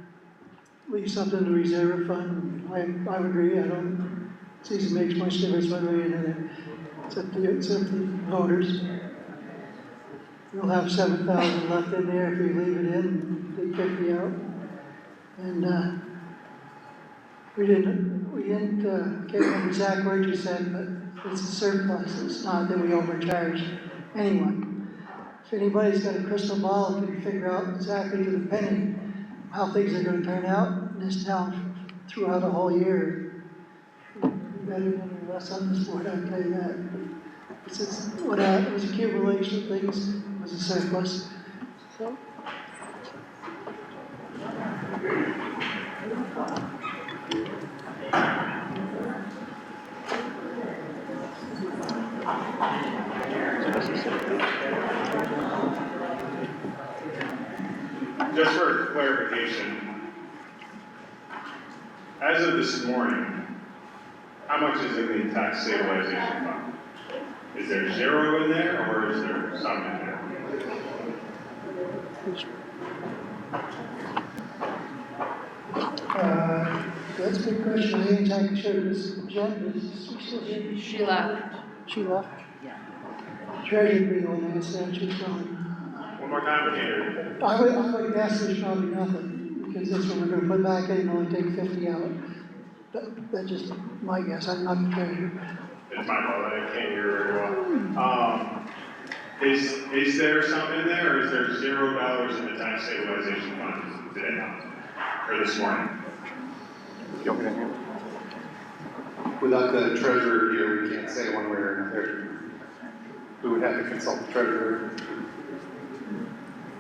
leave something in the reserve fund. I would agree, I don't see it makes much difference one way or another. It's up to the voters. We'll have 7,000 left in there if we leave it in, take 50 out. And, we didn't get the exact word you said, but it's a surplus. It's not that we overcharged anyone. If anybody's got a crystal ball and can figure out exactly to the penny how things are gonna turn out in this town throughout a whole year, better than the rest on this board, I'll tell you that. It's just, it was accumulation of things, it was a surplus, so. Just for clarification, as of this morning, how much is in the tax stabilization fund? Is there zero in there, or is there some in there? That's a good question. I ain't exactly sure. This Jen, is she still here? She left. She left? Yeah. Treasurer be on that, so she's gone. One more time, I can't hear you. I would guess there's probably nothing, because that's what we're gonna put back in and only take 50 out. That's just my guess. I'm not the treasurer. It's my fault, I can't hear very well. Is there some in there, or is there $0 in the tax stabilization fund today, or this morning? Without the treasurer here, we can't say one way or another. We would have to consult the treasurer.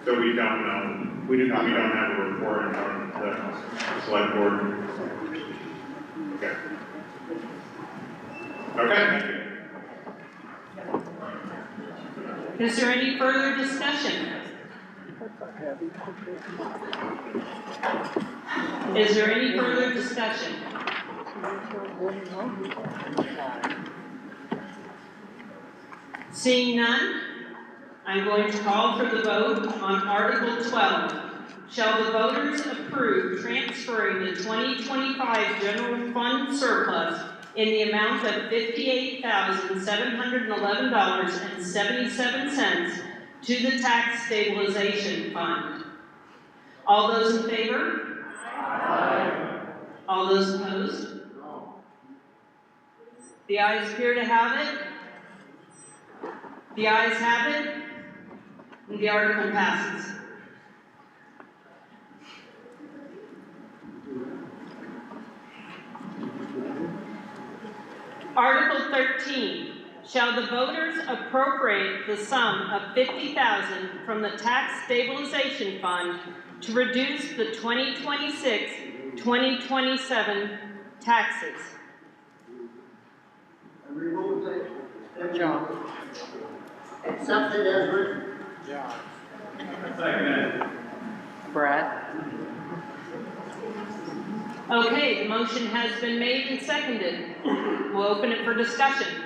So we don't know. We do not. We don't have a report from the select board. Okay. Okay, thank you. Is there any further discussion? Is there any further discussion? Seeing none, I'm going to call for the vote on Article 12. Shall the voters approve transferring the 2025 general fund surplus in the amount of $58,711.77 to the tax stabilization fund? All those in favor? Aye. All those opposed? The ayes appear to have it. The ayes have it, and the article passes. Article 13, shall the voters appropriate the sum of $50,000 from the tax stabilization fund to reduce the 2026-2027 taxes? John. Accepted as written. Brad. Okay, the motion has been made and seconded. We'll open it for discussion.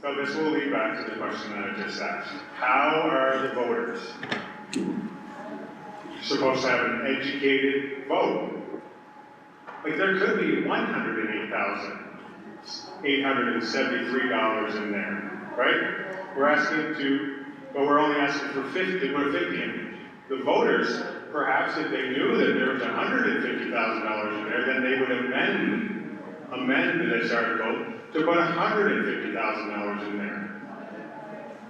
So this will lead back to the question that I just asked. How are the voters supposed to have an educated vote? Like, there could be $108,873 in there, right? We're asking but we're only asking for 50, to put 50 in. The voters, perhaps if they knew that there was $150,000 in there, then they would amend this article to put $150,000 in there.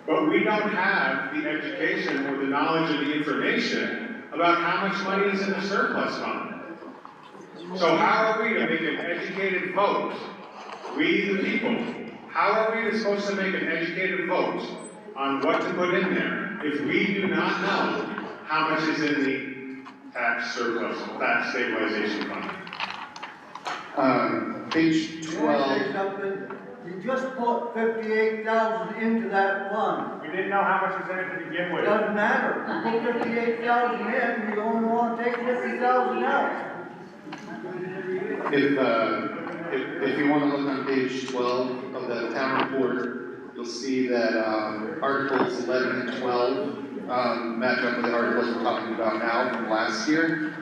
But we don't have the education or the knowledge or the information about how much money is in the surplus fund. So how are we to make an educated vote? We the people, how are we supposed to make an educated vote on what to put in there if we do not know how much is in the tax surplus, tax stabilization fund? Page 12. You just put 58,000 into that fund. We didn't know how much was in it to begin with. Doesn't matter. You put 58,000 in, you only want to take 50,000 out. If you want to look on page 12 of the town report, you'll see that Articles 11 and 12 match up with the articles we're talking about now from last year.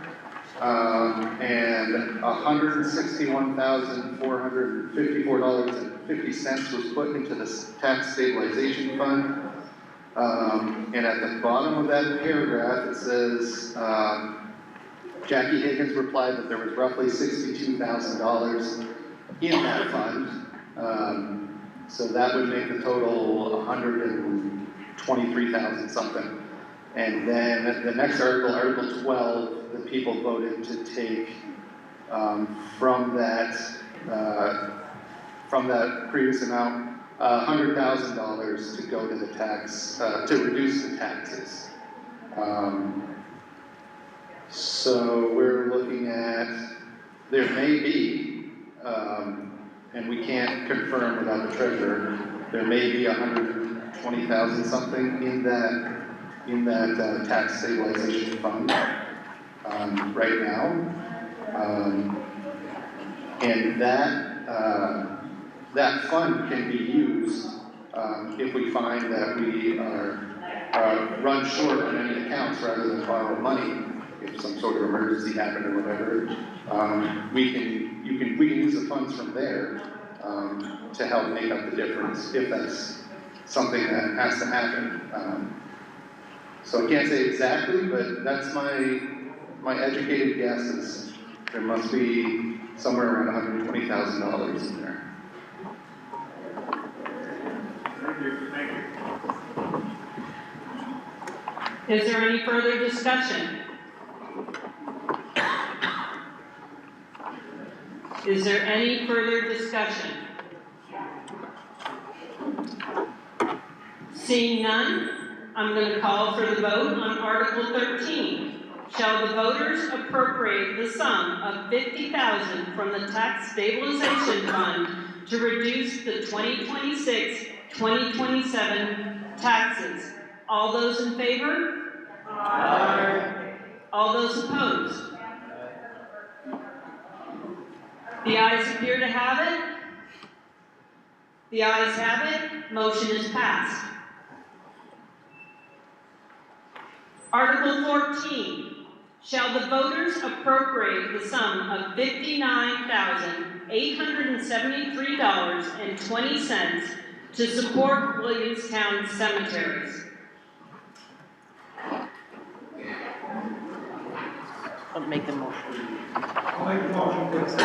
And $161,454.50 was put into the tax stabilization fund. And at the bottom of that paragraph, it says, Jackie Higgins replied that there was roughly $62,000 in that fund. So that would make the total 123,000 something. And then the next article, Article 12, the people voted to take from that previous amount, $100,000 to go to the tax, to reduce the taxes. So we're looking at, there may be, and we can't confirm without the treasurer, there may be 120,000 something in that tax stabilization fund right now. And that fund can be used if we find that we are run short on any accounts rather than borrow money. If some sort of emergency happened or whatever, we can use the funds from there to help make up the difference if that's something that has to happen. So I can't say exactly, but that's my educated guess is there must be somewhere around $120,000 in there. Thank you. Is there any further discussion? Is there any further discussion? Seeing none, I'm going to call for the vote on Article 13. Shall the voters appropriate the sum of $50,000 from the Tax Stabilization Fund to reduce the 2026-2027 taxes? All those in favor? Aye. All those opposed? The ayes appear to have it. The ayes have it. Motion is passed. Article 14. Shall the voters appropriate the sum of $59,873.20 to support Williamstown cemeteries? I'll make the motion. I'll make the motion to accept.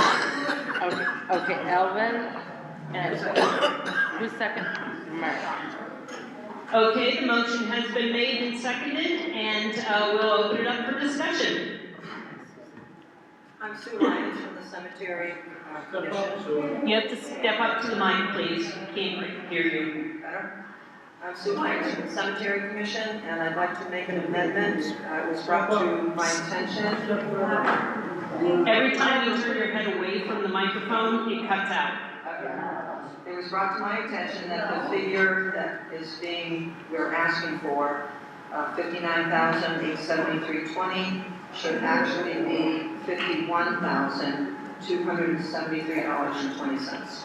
Okay, Elvin, and who's second? Mark. Okay, the motion has been made and seconded, and we'll open it up for discussion. I'm Sue Lyons from the Cemetery Commission. You have to step up to the mic, please. Can't hear you. Better? I'm Sue Lyons from the Cemetery Commission, and I'd like to make an amendment. It was brought to my attention. Every time you turn your head away from the microphone, it cuts out. It was brought to my attention that the figure that we're asking for, $59,873.20, should actually be $51,273.20.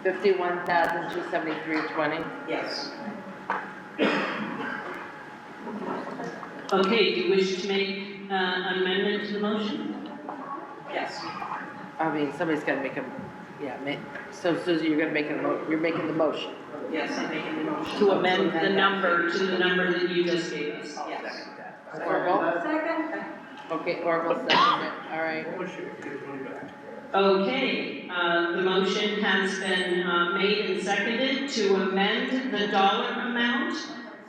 $51,273.20? Yes. Okay, do you wish to make an amendment to the motion? Yes. I mean, somebody's gotta make a, so Susie, you're making the motion. Yes, I'm making the motion. To amend the number to the number that you just gave us. Yes. Orville? Second. Okay, Orville seconded, all right. Okay, the motion has been made and seconded to amend the dollar amount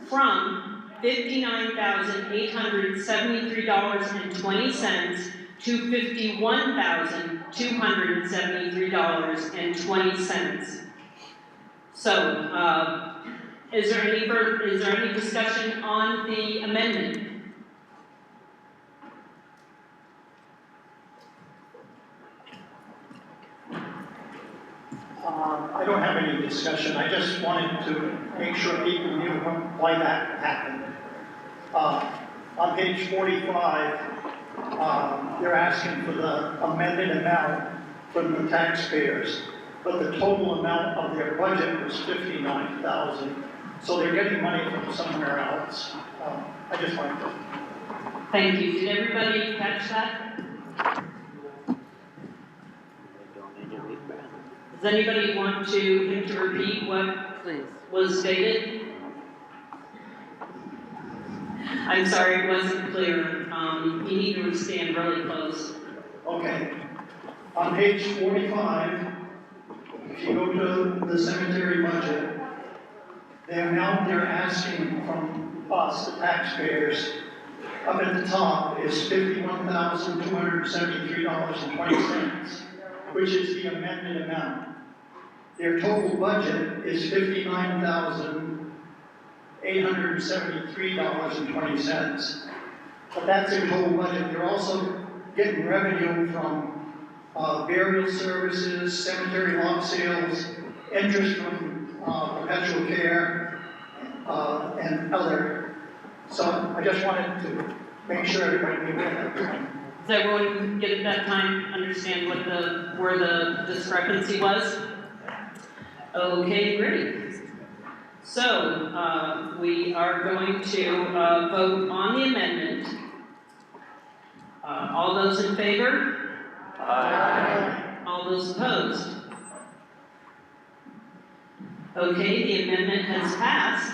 from $59,873.20 to $51,273.20. So, is there any discussion on the amendment? I don't have any discussion. I just wanted to make sure people knew why that happened. On page 45, they're asking for the amended amount from the taxpayers, but the total amount of their budget was $59,000. So they're getting money from somewhere else. I just wanted to. Thank you. Did everybody catch that? Does anybody want him to repeat what Please. was stated? I'm sorry, it wasn't clear. You need to stand really close. Okay. On page 45, if you go to the cemetery budget, the amount they're asking from us, the taxpayers, up at the top is $51,273.20, which is the amended amount. Their total budget is $59,873.20. But that's their total budget. They're also getting revenue from burial services, cemetery lot sales, interest from perpetual care, and other. So I just wanted to make sure everybody knew that. Does everyone get at that time understand what where the discrepancy was? Okay, great. So we are going to vote on the amendment. All those in favor? Aye. All those opposed? Okay, the amendment has passed.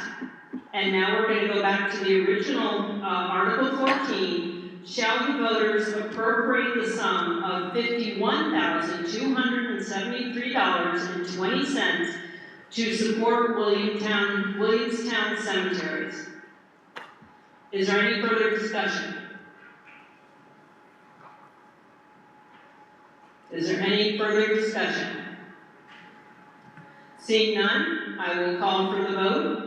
And now we're going to go back to the original Article 14. Shall the voters appropriate the sum of $51,273.20 to support Williamstown cemeteries? Is there any further discussion? Is there any further discussion? Seeing none, I will call for the vote.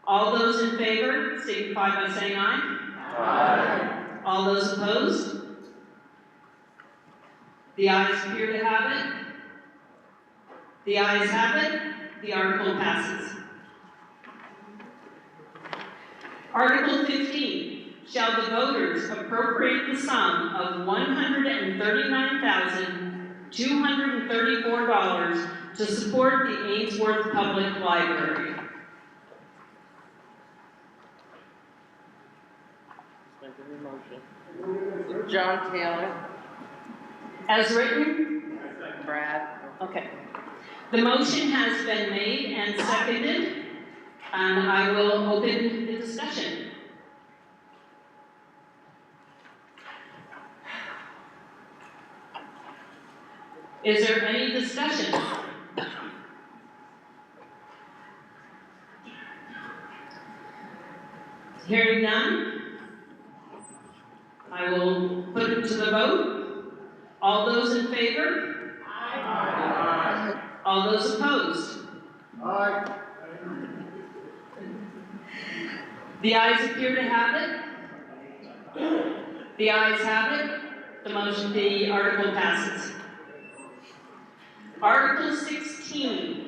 All those in favor signify by saying aye. Aye. All those opposed? The ayes appear to have it. The ayes have it. The article passes. Article 15. Shall the voters appropriate the sum of $139,234 to support the Ainsworth Public Library? John Taylor. As written? Brad. Okay. The motion has been made and seconded, and I will open the discussion. Is there any discussion? Hearing none, I will put it to the vote. All those in favor? Aye. All those opposed? Aye. The ayes appear to have it. The ayes have it. The article passes. Article 16.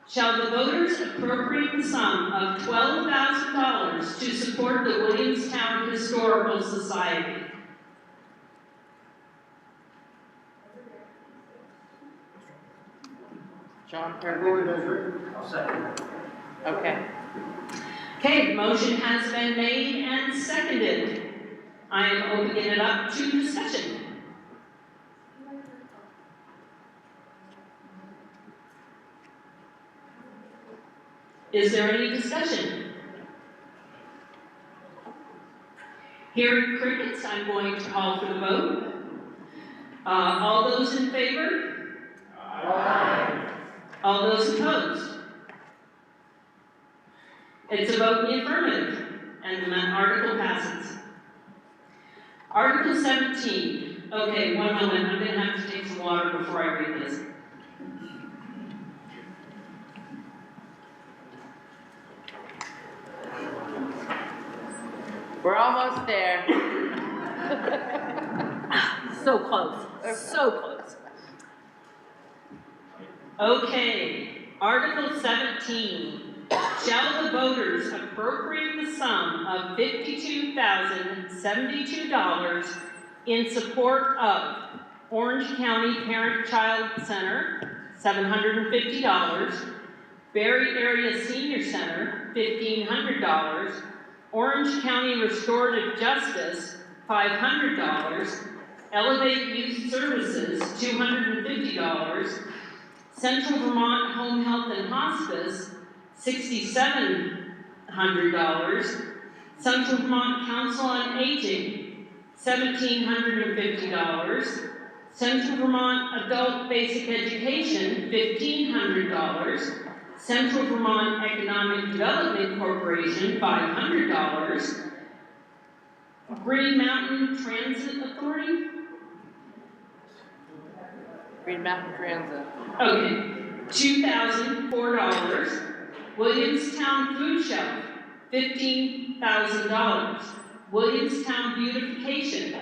Shall the voters appropriate the sum of $12,000 to support the Williamstown Historical Society? John Perkins. I'll second. Okay. Okay, the motion has been made and seconded. I am opening it up to discussion. Is there any discussion? Hearing crickets, I'm going to call for the vote. All those in favor? Aye. All those opposed? It's a vote in the affirmative, and the article passes. Article 17. Okay, one moment. I'm going to have to take some water before I read this. We're almost there. So close. So close. Okay, Article 17. Shall the voters appropriate the sum of $52,072 in support of Orange County Parent-Child Center, $750, Berry Area Senior Center, $1,500, Orange County Restorative Justice, $500, Elevate Youth Services, $250, Central Vermont Home Health and Hospice, $6,700, $1,750. Central Vermont Council on Aging, $1,750. Central Vermont Adult Basic Education, $1,500. Central Vermont Economic Development Corporation, $500. Green Mountain Transit Authority? Green Mountain Transit. Okay, $2,004. Williamstown Food Shelf, $15,000. Williamstown Beautification,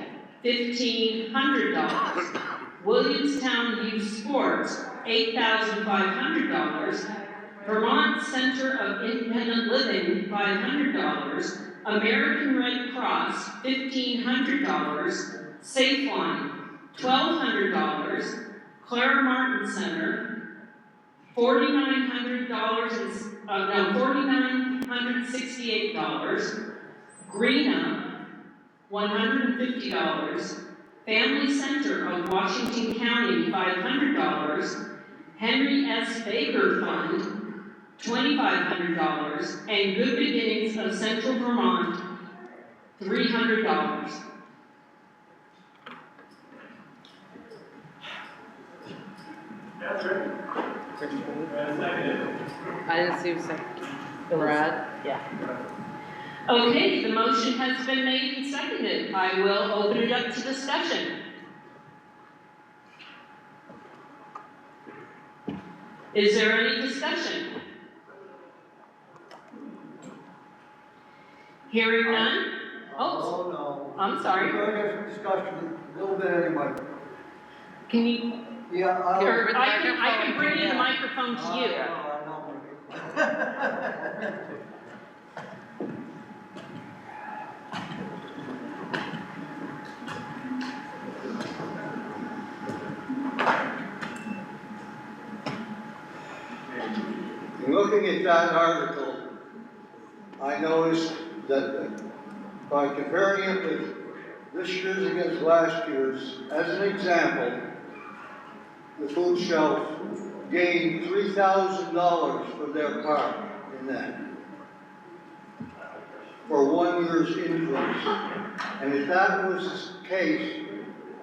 $1,500. Williamstown Youth Sports, $8,500. Vermont Center of Independent Living, $500. American Red Cross, $1,500. Safeline, $1,200. Clara Martin Center, $4,968. Greena, $150. Family Center of Washington County, $500. Henry S. Baker Fund, $2,500. And Good Beginnings of Central Vermont, $300. I didn't see a second. Brad? Yeah. Okay, the motion has been made and seconded. I will open it up to discussion. Is there any discussion? Hearing none? Oh, no. I'm sorry. We're gonna get some discussion, a little bit anyway. Can you, Yeah, or I can bring in the microphone to you. Looking at that article, I noticed that by comparing it with this year's against last year's, as an example, the food shelf gained $3,000 for their part in that, for 1 year's increase. And if that was the case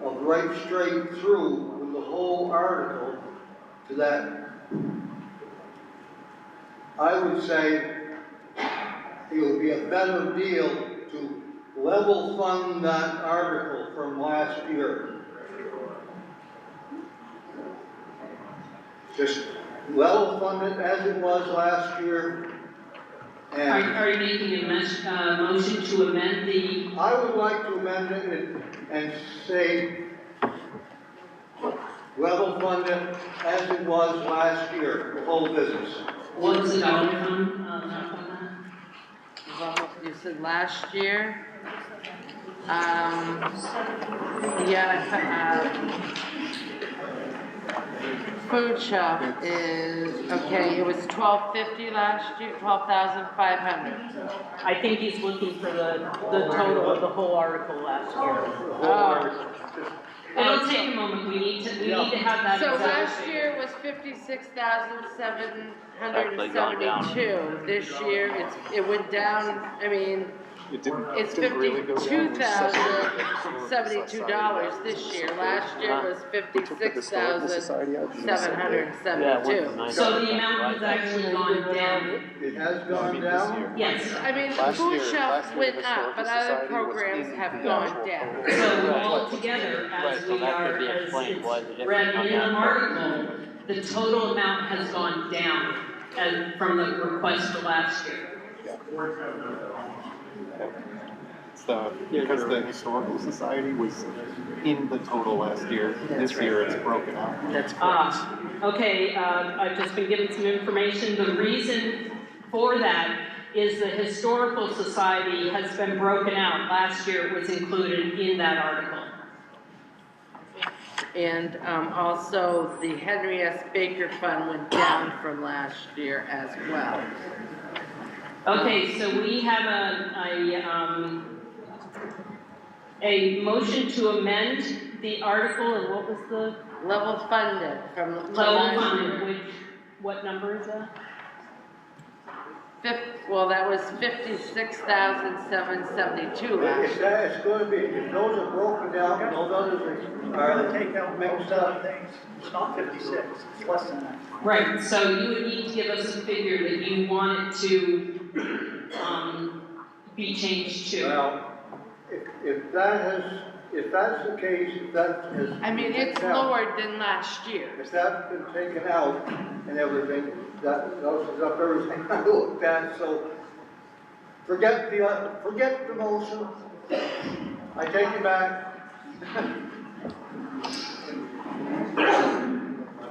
of right straight through with the whole article to that, I would say it would be a better deal to level fund that article from last year. Just level fund it as it was last year. And Are you making a motion to amend the? I would like to amend it and say level fund it as it was last year, the whole business. What's the dollar fund on that? You said last year? Food shop is, okay, it was $1,250 last year, $12,500. I think he's looking for the total of the whole article last year. Oh. It'll take a moment, we need to have that. So exact last figure. year was 56,772. This year, it went down, I mean, it's $52,072 this year. Last year was $56,772. So the amount has actually gone down. It has gone down? Yes. I mean, food shelf went up, but other programs have gone down. So altogether, as we are, as it's read in the article, the total amount has gone down from the request to last year. Because the Historical Society was in the total last year. This year it's broken out. That's correct. Okay, I've just been given some information. The reason for that is the Historical Society has been broken out. Last year it was included in that article. And also the Henry S. Baker Fund went down from last year as well. Okay, so we have a motion to amend the article, and what was the? Level funded from Level funded, what number is that? Well, that was 56,772 last If year. that is gonna be, if those are broken down, and those others are Take out most other things, it's not 56, it's less than that. Right, so you would need to give us a figure that you want it to, be changed to. well, if that's the case, if that is. I mean, it's lower than last year. If that's been taken out and everything, that messes up everything I looked at, so forget the motion. I take it back.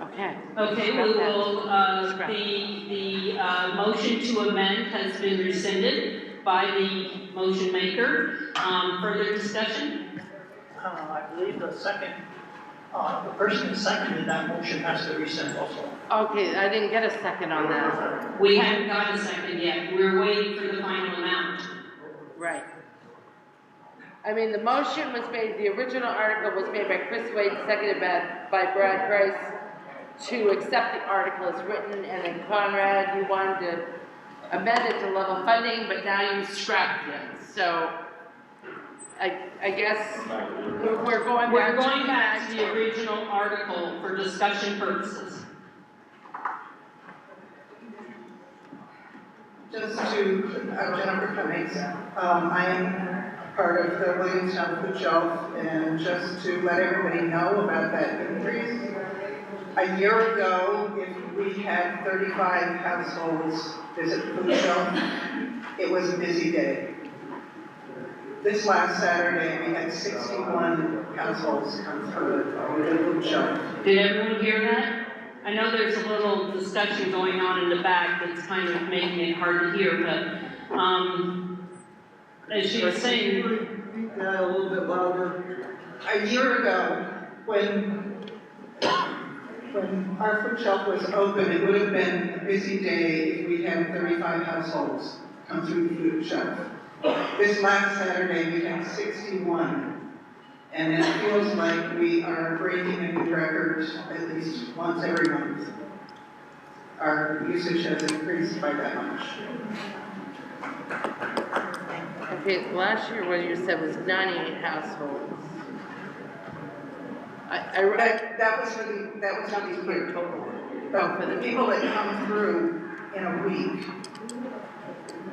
Okay. Okay, we will, the motion to amend has been rescinded by the motion maker. Further discussion? I believe the person who seconded that motion has to rescind also. Okay, I didn't get a second on that. We haven't got a second yet. We're waiting for the final amount. Right. I mean, the motion was made, the original article was made by Chris Wade, seconded by Brad Price to accept the article as written, and then Conrad, you wanted to amend it to level funding, but now you scrapped it. So, I guess we're going back to the original article for discussion purposes. Just to, Jennifer Cummings, I am part of the Williamstown Food Shelf, and just to let everybody know about that increase. A year ago, if we had 35 households visit the food shelf, it was a busy day. This last Saturday, we had 61 households come through the food shelf. Did everyone hear that? I know there's a little discussion going on in the back that's kind of making it hard to hear, but, as she was saying. Repeat that a little bit louder. A year ago, when our food shelf was open, it would have been a busy day if we had 35 households come through the food shelf. This last Saturday, we had 61. And it feels like we are breaking a new record at least once every month. Our usage has increased by that much. Okay, last year what you said was 98 households. That was for the year total. But for the people that come through in a week,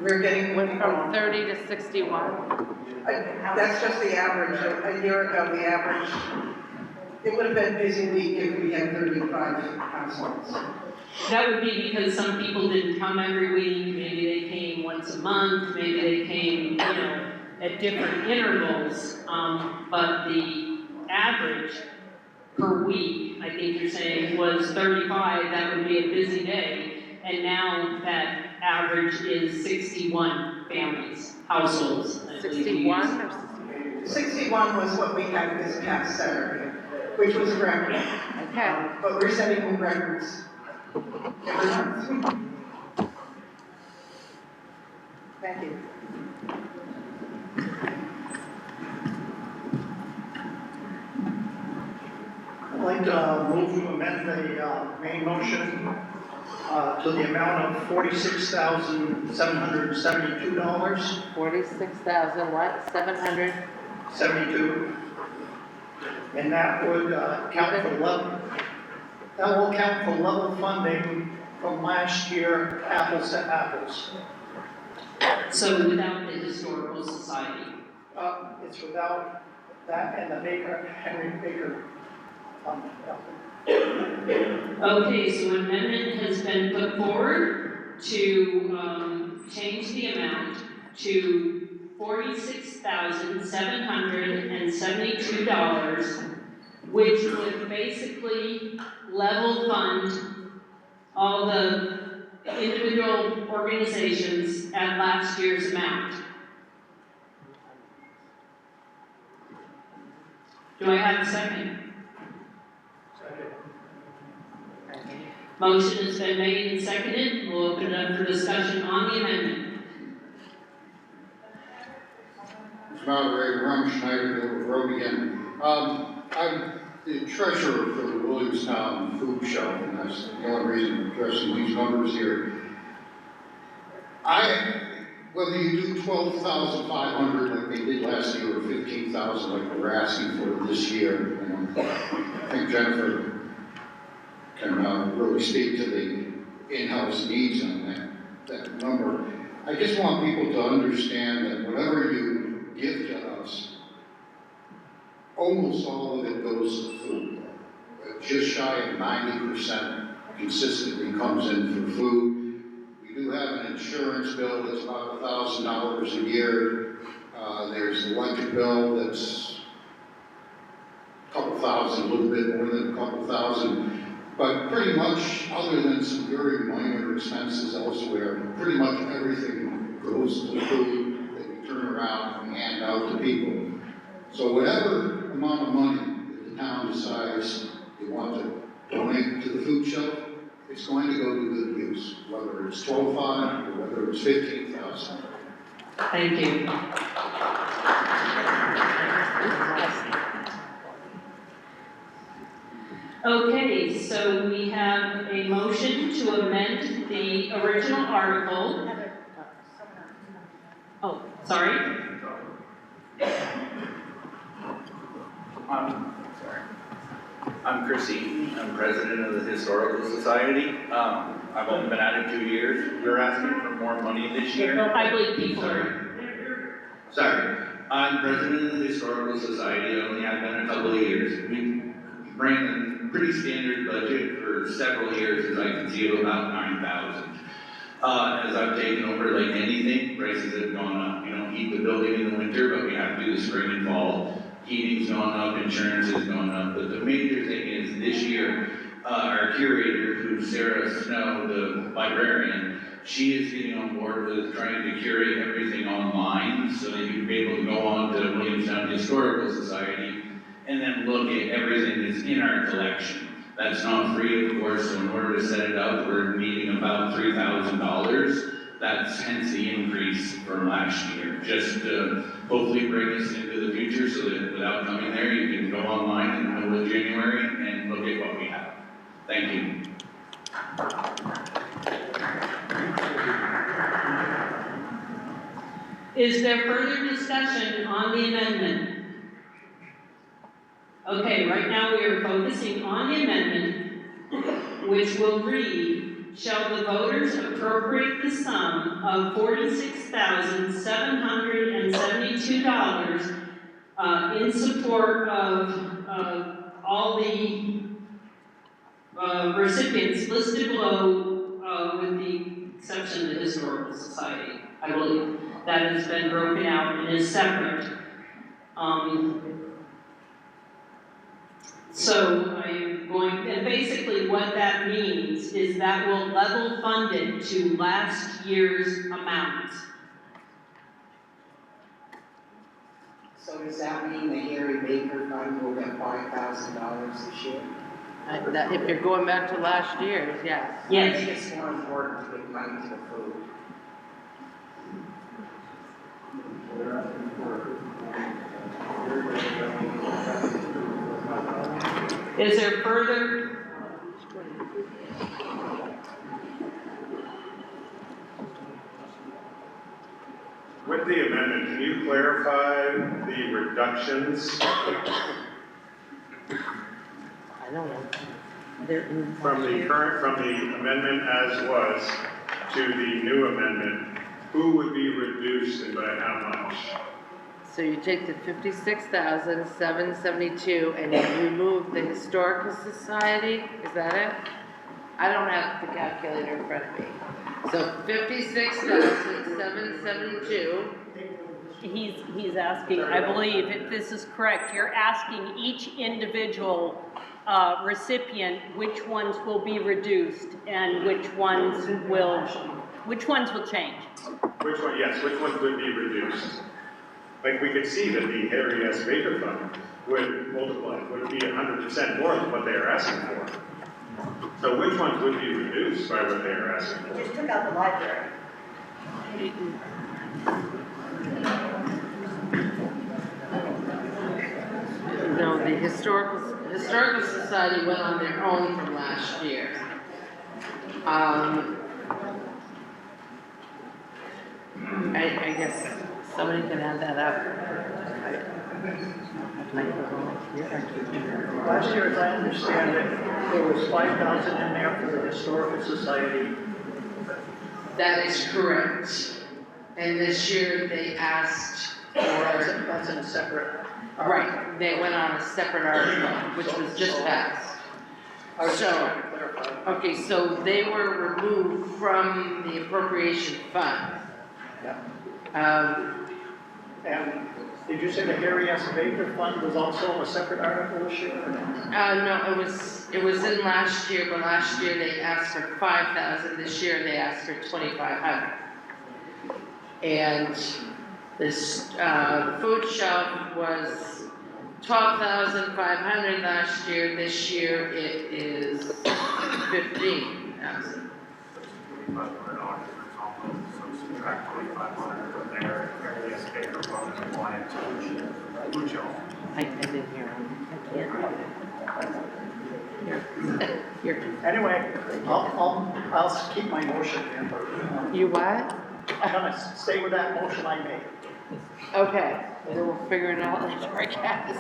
we're getting. Went from 30 to 61? That's just the average. A year ago, the average, it would have been a busy week if we had 35 households. That would be because some people didn't come every week, maybe they came once a month, maybe they came, at different intervals. But the average per week, I think you're saying, was 35, that would be a busy day. And now that average is 61 families, households. 61 or 61 was what we had this past Saturday, which was a record. Okay. But we're setting new records every month. Thank you. I'd like to move to amend the main motion to the amount of $46,772. 46,000 what? 700? 72. And that would count for that will count for level funding from last year, apples to apples. So without the Historical Society? It's without that and the Henry Baker fund. Okay, so an amendment has been put forward to change the amount to $46,772, which would basically level fund all the individual organizations at last year's amount. Do I have a second? Motion has been made and seconded. We'll open it up for discussion on the amendment. Moderator Ron Schneider, Road again. I'm the treasurer for the Williamstown Food Shelf, and that's the only reason I'm addressing these numbers here. Whether you do 12,500 like they did last year, or 15,000 like we're asking for this year, I think Jennifer can really speak to the in-house needs on that number. I just want people to understand that whatever you give to us, almost all of it goes to food. Just shy of 90% consistently comes in for food. We do have an insurance bill that's about $1,000 a year. There's an electric bill that's a couple thousand, a little bit more than a couple thousand. But pretty much, other than some very minor expenses elsewhere, pretty much everything goes to food that we turn around and hand out to people. So whatever amount of money that the town decides they want to donate to the food shelf, it's going to go to good use, whether it's 12,500 or whether it's 15,000. Thank you. Okay, so we have a motion to amend the original article. Oh, sorry. I'm Chrissy. I'm president of the Historical Society. I've only been at it 2 years. We're asking for more money this year. I believe people Sorry. I'm president of the Historical Society. I only have been a couple of years. We bring a pretty standard budget for several years, as I can see, of about 9,000. As I've taken over, like anything, prices have gone up. You don't heat the building in the winter, but we have to do the spring and fall. Heating's gone up, insurance has gone up, but the major thing is this year, our curator, who's Sarah Snow, the librarian, she is getting on board with trying to curate everything online so that you can be able to go on to Williamstown Historical Society and then look at everything that's in our collection. That's not free, of course, so in order to set it up, we're needing about $3,000. That's hence the increase from last year, just to hopefully bring us into the future so that without coming there, you can go online in the middle of January and look at what we have. Thank you. Is there further discussion on the amendment? Okay, right now we are focusing on the amendment, which will read, shall the voters appropriate the sum of $46,772 in support of all the recipients listed below with the exception of the Historical Society, I believe. That has been broken out and is separate. So I'm going, and basically what that means is that will level fund it to last year's amount. So does that mean the Harry Baker Fund will get $5,000 this year? If you're going back to last year's, yes. Yes. I think it's more important to give money to the food. Is there further? With the amendment, can you clarify the reductions? I don't know. From the amendment as was to the new amendment, who would be reduced and by how much? So you take the 56,772 and you remove the Historical Society, is that it? I don't have the calculator in front of me. So 56,772. He's asking, I believe, if this is correct, you're asking each individual recipient which ones will be reduced and which ones will change. Which one, yes, which ones would be reduced? Like we could see that the Harry S. Baker Fund would be 100% more than what they are asking for. So which ones would be reduced by what they are asking for? Just took out the library. No, the Historical Society went on their own from last year. I guess somebody can add that up. Last year, as I understand it, there was 5,000 in there for the Historical Society. That is correct. And this year they asked for, That's in a separate. right, they went on a separate article, which was just passed. I was So- trying to clarify. Okay, so they were removed from the appropriation fund. And did you say the Harry S. Baker Fund was also a separate article this year? Or no? No, it was in last year, but last year they asked for 5,000, this year they asked for 2,500. And this, the food shelf was 12,500 last year, this year it is 15,000. I didn't hear him. Here. Anyway, I'll keep my motion then. You what? I'm gonna stay with that motion I made. Okay, we'll figure it out later, I guess.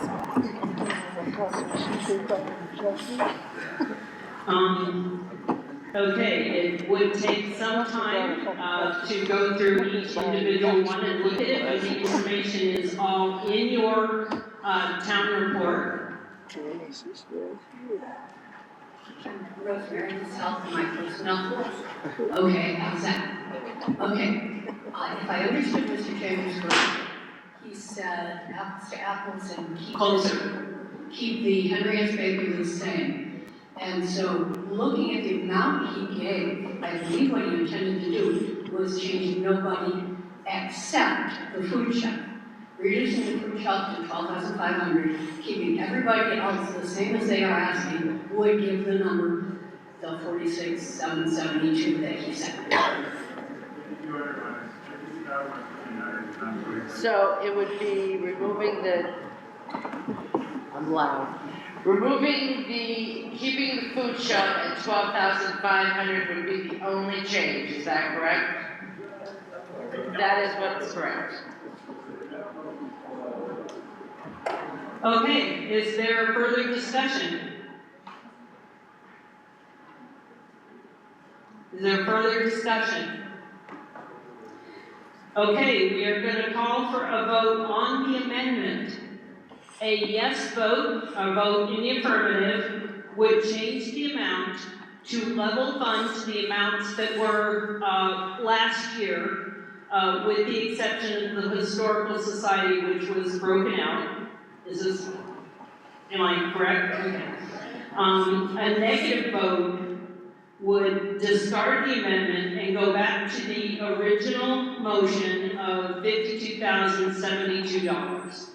Okay, it would take some time, to go through each individual one and look at it, but the information is all in your, town report. Rosemary, this helps my personnel. Okay, how's that? Okay, if I understood Mr. Chambers correctly, he said apples to apples and keep the Henry S. Baker the same. And so, looking at the amount he gave, I believe what he intended to do was change nobody except the food shelf. Reducing the food shelf to 12,500, keeping everybody else the same as they are asking, would give the number, the 46,772 that he said. So it would be removing the, I'm loud. Keeping the food shelf at 12,500 would be the only change, is that correct? That is what's correct. Okay, is there further discussion? Is there further discussion? Okay, we are going to call for a vote on the amendment. A yes vote, a vote in the affirmative, would change the amount to level fund to the amounts that were last year, with the exception of the Historical Society, which was broken out. Am I correct? Okay. A negative vote would discard the amendment and go back to the original motion of $52,072.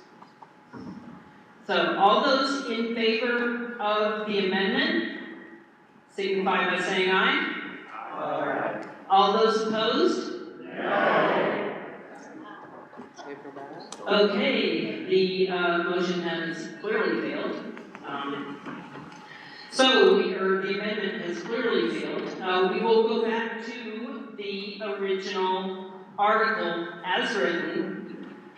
So all those in favor of the amendment, signify by saying aye. Aye. All those opposed? No. Okay, the motion has clearly failed. The amendment has clearly failed. We will go back to the original article as written.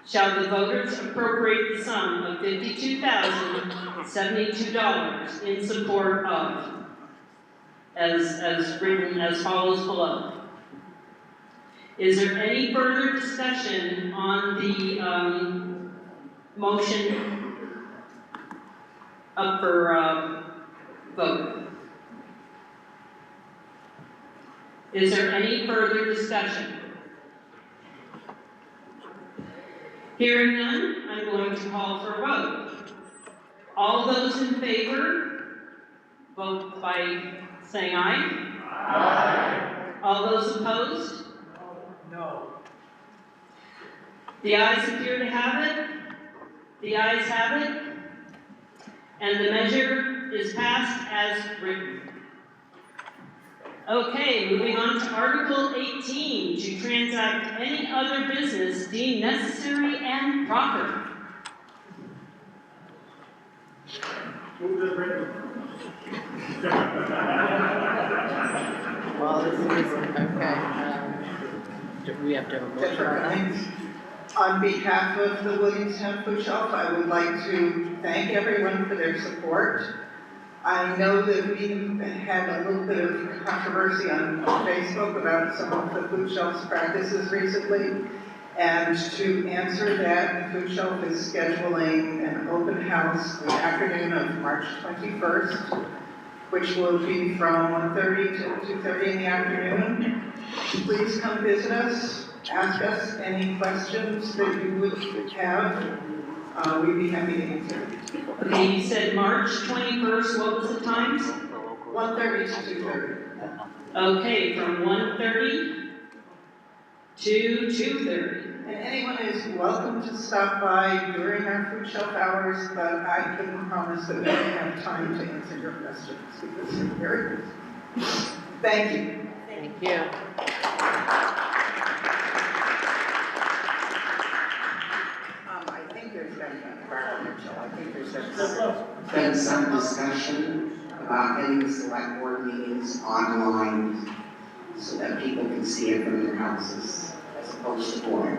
Shall the voters appropriate the sum of $52,072 in support of, as written as follows below. Is there any further discussion on the motion up for vote? Is there any further discussion? Hearing none, I'm going to call for a vote. All those in favor, vote by saying aye. Aye. All those opposed? No. The ayes appear to have it. The ayes have it. And the measure is passed as written. Okay, moving on to Article 18, to transact any other business deemed necessary and proper. Move to the written. Well, this is, okay. Do we have to have a motion Deborah on that? Cummings. On behalf of the Williamstown Food Shelf, I would like to thank everyone for their support. I know that we had a little bit of controversy on Facebook about some of the food shelf's practices recently. And to answer that, the food shelf is scheduling an open house the afternoon of March 21st, which will be from 1:30 to 2:30 in the afternoon. Please come visit us, ask us any questions that you would have. We'd be happy to answer. Okay, you said March 21st, what was the times? 1:30 to 2:30. Okay, from 1:30 to 2:30. And anyone is welcome to stop by during our food shelf hours, but I couldn't promise that we would have time to answer your questions because we're very busy. Thank you. Thank you. I think there's been some discussion about getting the select board meetings online so that people can see it from their houses as opposed to board.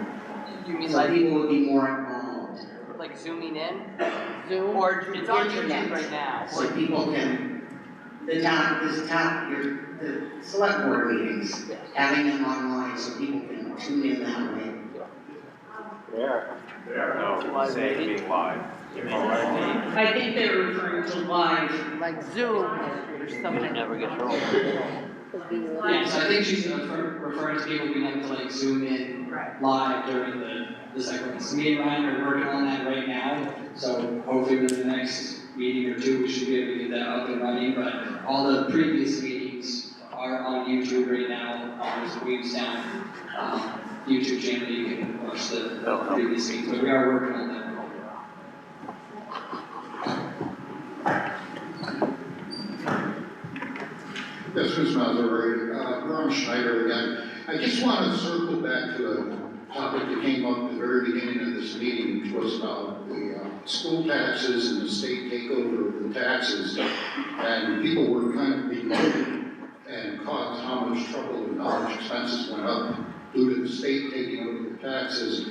You mean So like, people would be more involved. like zooming in? Zoom? Or it's on Internet. YouTube right now? So people can, the select board meetings, having them online so people can tune in that way. No, saying being live. I think they're referring to live. Like Zoom or something. It never gets old. Yeah, so I think she's referring to people being able to like zoom in live during the segments. Me and Ryan are working on that right now, so hopefully within the next meeting or two, we should be able to get that up and running, but all the previous meetings are on YouTube right now, on the Williamstown YouTube channel, you can watch the previous meetings, but we are working on that. Yes, Ms. Mazzarri, Ron Schneider again. I just want to circle back to a topic that came up at the very beginning of this meeting, which was about the school taxes and the state takeover of the taxes. And people were kind of bemoaning and caused how much trouble and how much expenses went up due to the state taking over the taxes.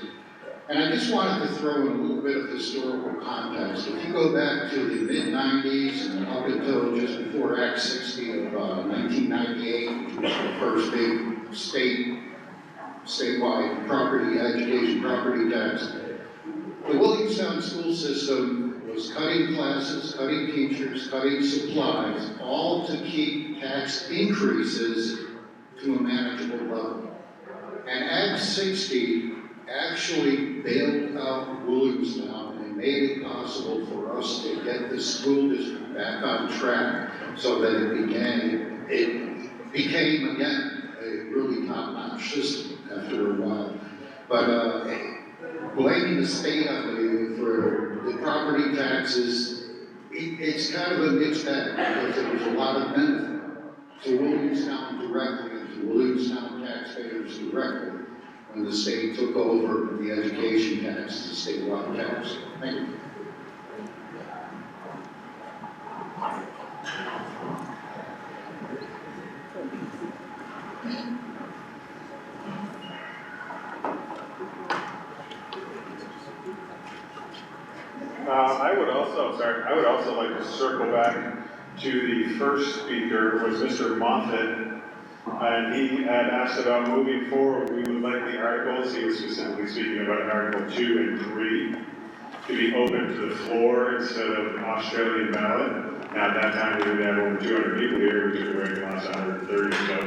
And I just wanted to throw in a little bit of historical context. If you go back to the mid-90s and up until just before Act 60 of 1998, which was the first big statewide education property tax, the Williamstown school system was cutting classes, cutting teachers, cutting supplies, all to keep tax increases to a manageable level. And Act 60 actually bailed out Williamstown and made it possible for us to get the school district back on track so that it became again a really top-notch system after a while. But blaming the state for the property taxes, it's kind of a mixed bag because there was a lot of benefit to Williamstown directly and to Williamstown taxpayers directly when the state took over the education tax, the statewide tax. Thank you. I would also like to circle back to the first speaker, was Mr. Moffitt. And he had asked about moving forward, we would like the articles, he was specifically speaking about Article 2 and 3, to be open to the floor instead of Australian ballot. Now at that time, we didn't have over 200 people here, we took away the last 130 or so.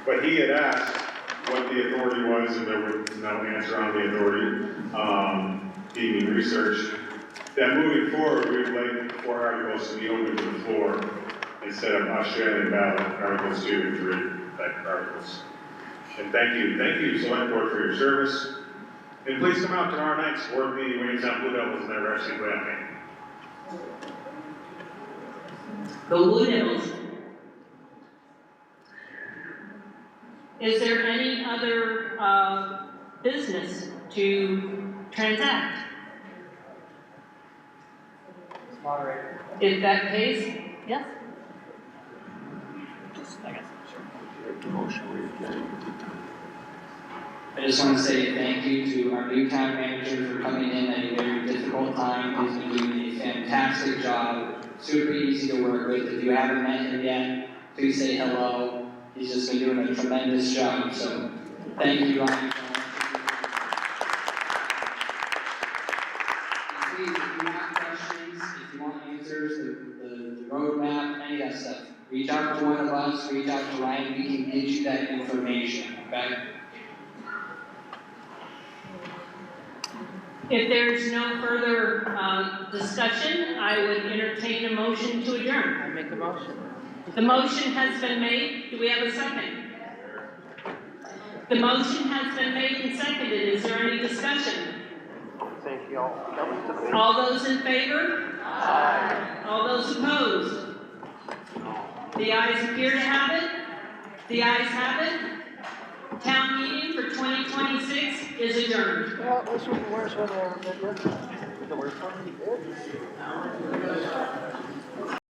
But he had asked what the authority was, and there was no answer on the authority being researched. That moving forward, we would like the 4 articles to be open to the floor instead of Australian ballot, Articles 2 and 3 type articles. And thank you, Select Board, for your service. And please come out tomorrow night, support the Williamstown Blue Devils in their wrestling campaign. Go Blue Devils. Is there any other business to transact? Moderator. In that case, yes? I just want to say thank you to our new town manager for coming in at a very difficult time. He's been doing a fantastic job, super easy to work with. If you haven't met him yet, please say hello. He's just been doing a tremendous job, so thank you, Ryan. Please, if you have questions, if you want answers, the roadmap, any of that stuff, reach out to one of us, reach out to Ryan, we can get you that information, okay? If there's no further discussion, I would entertain a motion to adjourn. I make a motion. The motion has been made. Do we have a second? The motion has been made and seconded. Is there any discussion? Thank you all. All those in favor? Aye. All those opposed? The ayes appear to have it. The ayes have it. Town meeting for 2026 is adjourned. Well, this was the worst one I remember. The worst one?